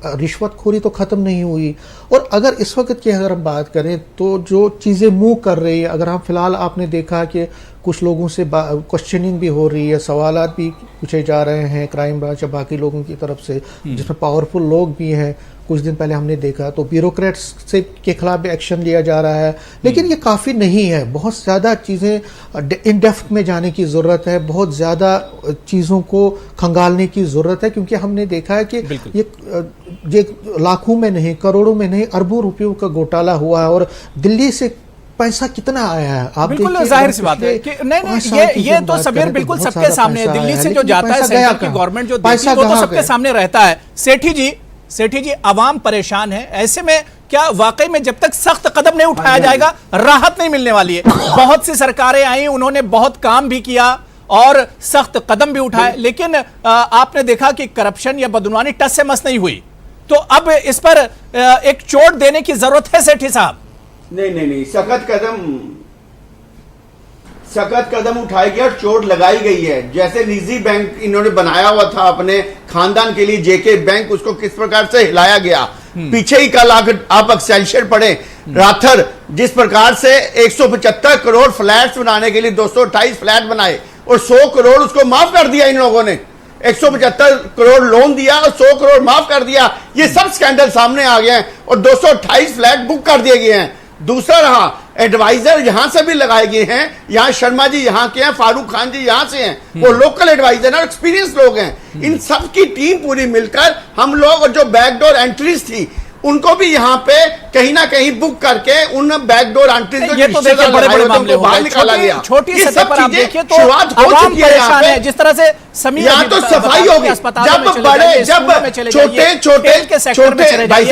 रिश्वतखोरी तो ख़त्म नहीं हुई। और अगर इस वक्त की अगर हम बात करें तो जो चीज़ें मूव कर रही है, अगर हम फिलहाल, आपने देखा कि कुछ लोगों से क्वेश्चनिंग भी हो रही है, सवालात भी पूछे जा रहे हैं क्राइम ब्रांच या बाकी लोगों की तरफ से, जिसमें पावरफुल लोग भी हैं। कुछ दिन पहले हमने देखा तो ब्यूरोक्रेट्स से के खिलाफ भी एक्शन लिया जा रहा है, लेकिन ये काफ़ी नहीं है। बहुत ज़्यादा चीज़ें इन डेप्थ में जाने की ज़रूरत है, बहुत ज़्यादा चीज़ों को खंगालने की ज़रूरत है, क्योंकि हमने देखा है कि ये लाखों में नहीं, करोड़ों में नहीं, अरबों रुपयों का घोटाला हुआ है। और दिल्ली से पैसा कितना आया है, आप बिल्कुल जाहिर सी बात है कि नहीं, ये तो सबीर बिल्कुल सबके सामने है। दिल्ली से जो जाता है, सेंटर की गवर्नमेंट जो देती है, वो तो सबके सामने रहता है। सेठी जी आवाम परेशान है, ऐसे में क्या वाकई में जब तक सख्त कदम नहीं उठाया जाएगा राहत नहीं मिलने वाली है? बहुत सी सरकारें आई, उन्होंने बहुत काम भी किया और सख्त कदम भी उठाए, लेकिन आपने देखा कि करप्शन या बदनवानी टस से मस नहीं हुई। तो अब इस पर एक चोट देने की जरूरत है सेठी साहब? नहीं, सख्त कदम उठाई गई और चोट लगाई गई है। जैसे निजी बैंक इन्होंने बनाया हुआ था अपने खानदान के लिए, जेके बैंक, उसको किस प्रकार से हिलाया गया। पीछे ही कल आप एक्सेलशियर पढ़े, राथर जिस प्रकार से 175 करोड़ फ्लैट्स बनाने के लिए 228 फ्लैट बनाए और 100 करोड़ उसको माफ कर दिया इन लोगों ने। 175 करोड़ लोन दिया और 100 करोड़ माफ कर दिया। ये सब स्कैंडल सामने आ गए हैं और 228 फ्लैट बुक कर दिए गए हैं। दूसरा रहा, एडवाइजर यहां से भी लगाए गए हैं, यहां शर्मा जी यहां के हैं, फारूक खान जी यहां से हैं, वो लोकल एडवाइजर और एक्सपीरियंस लोग हैं। इन सब की टीम पूरी मिलकर हम लोग, और जो बैकडोर एंट्रीज थी उनको भी यहाँ पे कहीं ना कहीं बुक करके उन बैकडोर एंट्रीज ये तो देखिए बड़े बड़े बाहर निकाला गया। छोटी सतह पर आप देखिए तो आवाम परेशान है। जिस तरह से समीर, यहाँ तो सफाई होगी, जब बड़े, जब छोटे भाई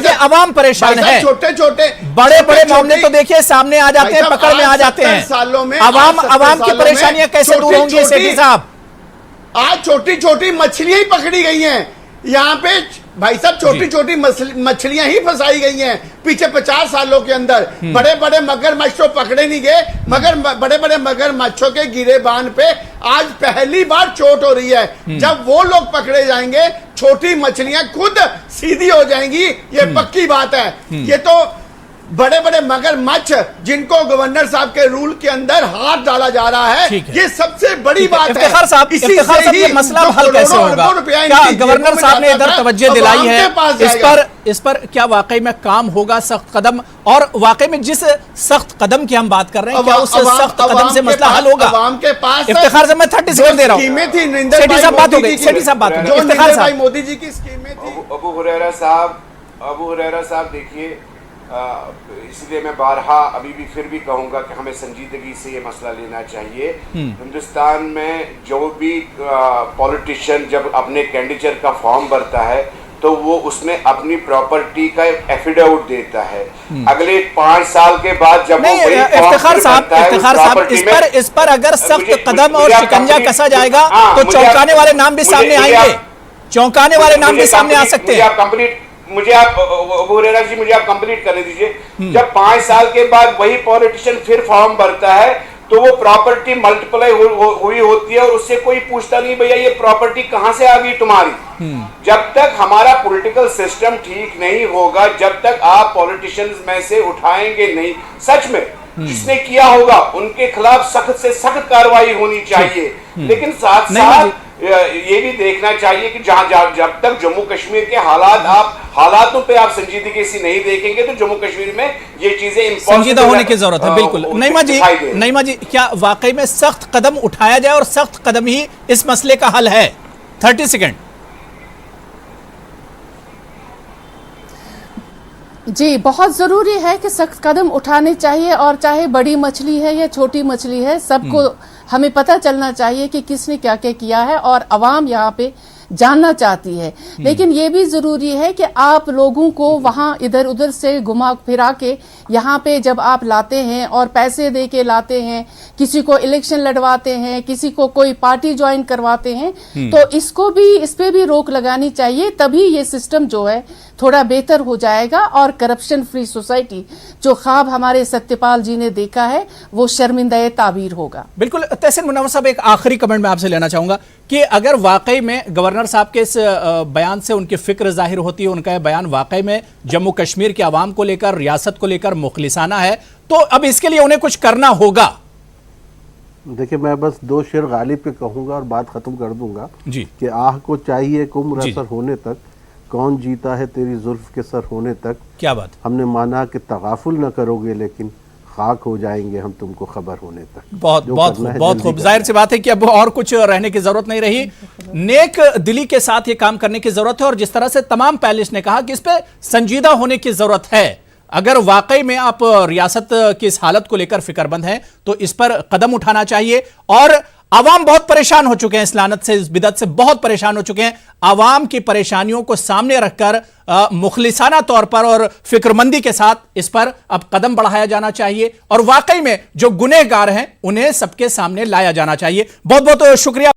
आवाम परेशान है, छोटे बड़े मामले तो देखिए सामने आ जाते हैं, पकड़ में आ जाते हैं। सालों में आवाम की परेशानियां कैसे दूर होंगी सेठी साहब? आज छोटी छोटी मछलियां ही पकड़ी गई हैं यहाँ पे भाई साहब, छोटी छोटी मछलियां ही फंसाई गई हैं पीछे 50 सालों के अंदर। बड़े बड़े मगरमच्छ तो पकड़े नहीं गए, मगर बड़े बड़े मगरमच्छों के गिरेबान पे आज पहली बार चोट हो रही है। जब वो लोग पकड़े जाएंगे, छोटी मछलियां खुद सीधी हो जाएंगी, ये पक्की बात है। ये तो बड़े बड़े मगरमच्छ जिनको गवर्नर साहब के रूल के अंदर हाथ डाला जा रहा है, ये सबसे बड़ी बात है। इफ्तिखार साहब, ये मसला हल कैसे होगा? क्या गवर्नर साहब ने इधर तवज्जो दिलाई है इस पर क्या वाकई में काम होगा, सख्त कदम? और वाकई में जिस सख्त कदम की हम बात कर रहे हैं, क्या उस सख्त कदम से मसला हल होगा? आवाम के पास इफ्तिखार साहब, मैं 30 सेकंड दे रहा हूं। सेठी साहब बात हो गई, सेठी साहब बात हो गई। इफ्तिखार साहब, मोदी जी की स्कीमें थी। अबू हुरैरा साहब देखिए, इसलिए मैं बारहा अभी भी फिर भी कहूँगा कि हमें संजीदगी से ये मसला लेना चाहिए। हिंदुस्तान में जो भी पॉलिटिशियन जब अपने कैंडिडेट का फॉर्म भरता है तो वो उसमें अपनी प्रॉपर्टी का एफिडेविट देता है। अगले 5 साल के बाद जब इफ्तिखार साहब, इस पर अगर सख्त कदम और शिकंजा कसा जाएगा तो चौंकाने वाले नाम भी सामने आएंगे, चौंकाने वाले नाम भी सामने आ सकते हैं। मुझे आप कंप्लीट करने दीजिए। जब 5 साल के बाद वही पॉलिटिशियन फिर फॉर्म भरता है तो वो प्रॉपर्टी मल्टीप्लाई हुई होती है और उससे कोई पूछता नहीं भैया ये प्रॉपर्टी कहां से आ गई तुम्हारी। जब तक हमारा पॉलिटिकल सिस्टम ठीक नहीं होगा, जब तक आप पॉलिटिशियंस में से उठाएंगे नहीं, सच में जिसने किया होगा उनके खिलाफ सख्त से सख्त कार्रवाई होनी चाहिए, लेकिन साथ साथ ये भी देखना चाहिए कि जब तक जम्मू कश्मीर के हालातों पे आप संजीदगी से नहीं देखेंगे तो जम्मू कश्मीर में ये चीजें संजीदा होने की जरूरत है। बिल्कुल नईमा जी, क्या वाकई में सख्त कदम उठाया जाए और सख्त कदम ही इस मसले का हल है? 30 सेकंड। जी, बहुत ज़रूरी है कि सख्त कदम उठाने चाहिए, और चाहे बड़ी मछली है या छोटी मछली है, सबको हमें पता चलना चाहिए कि किसने क्या क्या किया है, और अवाम यहाँ पे जानना चाहती है। लेकिन ये भी जरूरी है कि आप लोगों को वहां इधर उधर से घुमा फिरा के यहाँ पे जब आप लाते हैं और पैसे दे के लाते हैं, किसी को इलेक्शन लड़वाते हैं, किसी को कोई पार्टी ज्वाइन करवाते हैं, तो इस पे भी रोक लगानी चाहिए। तभी ये सिस्टम जो है थोड़ा बेहतर हो जाएगा और करप्शन फ्री सोसाइटी जो ख्वाब हमारे सत्यपाल जी ने देखा है वो शर्मिंदा ताबीर होगा। बिल्कुल। तहसीन मुनव्वर साहब, एक आखिरी कमेंट मैं आपसे लेना चाहूंगा कि अगर वाकई में गवर्नर साहब के इस बयान से उनकी फिक्र जाहिर होती है, उनका बयान वाकई में जम्मू कश्मीर के आवाम को लेकर, रियासत को लेकर मुखलिसाना है, तो अब इसके लिए उन्हें कुछ करना होगा। देखिए, मैं बस 2 शेर गालिब पे कहूंगा और बात खत्म कर दूंगा जी कि आह को चाहिए कुम्र असर होने तक, कौन जीता है तेरी जुल्फ के सर होने तक। क्या बात। हमने माना कि तगाफुल न करोगे, लेकिन खाक हो जाएंगे हम तुमको खबर होने तक। बहुत खूब। जाहिर सी बात है कि अब और कुछ रहने की जरूरत नहीं रही, नेक दिली के साथ ये काम करने की जरूरत है, और जिस तरह से तमाम पैनलिस्ट ने कहा कि इस पे संजीदा होने की जरूरत है। अगर वाकई में आप रियासत की इस हालत को लेकर फिक्रमंद हैं तो इस पर कदम उठाना चाहिए। और आवाम बहुत परेशान हो चुके हैं, इस लानत से, इस बिदत से बहुत परेशान हो चुके हैं। आवाम की परेशानियों को सामने रखकर मुखलिसाना तौर पर और फिक्रमंदी के साथ इस पर अब कदम बढ़ाया जाना चाहिए, और वाकई में जो गुनहगार हैं उन्हें सबके सामने लाया जाना चाहिए। बहुत बहुत शुक्रिया।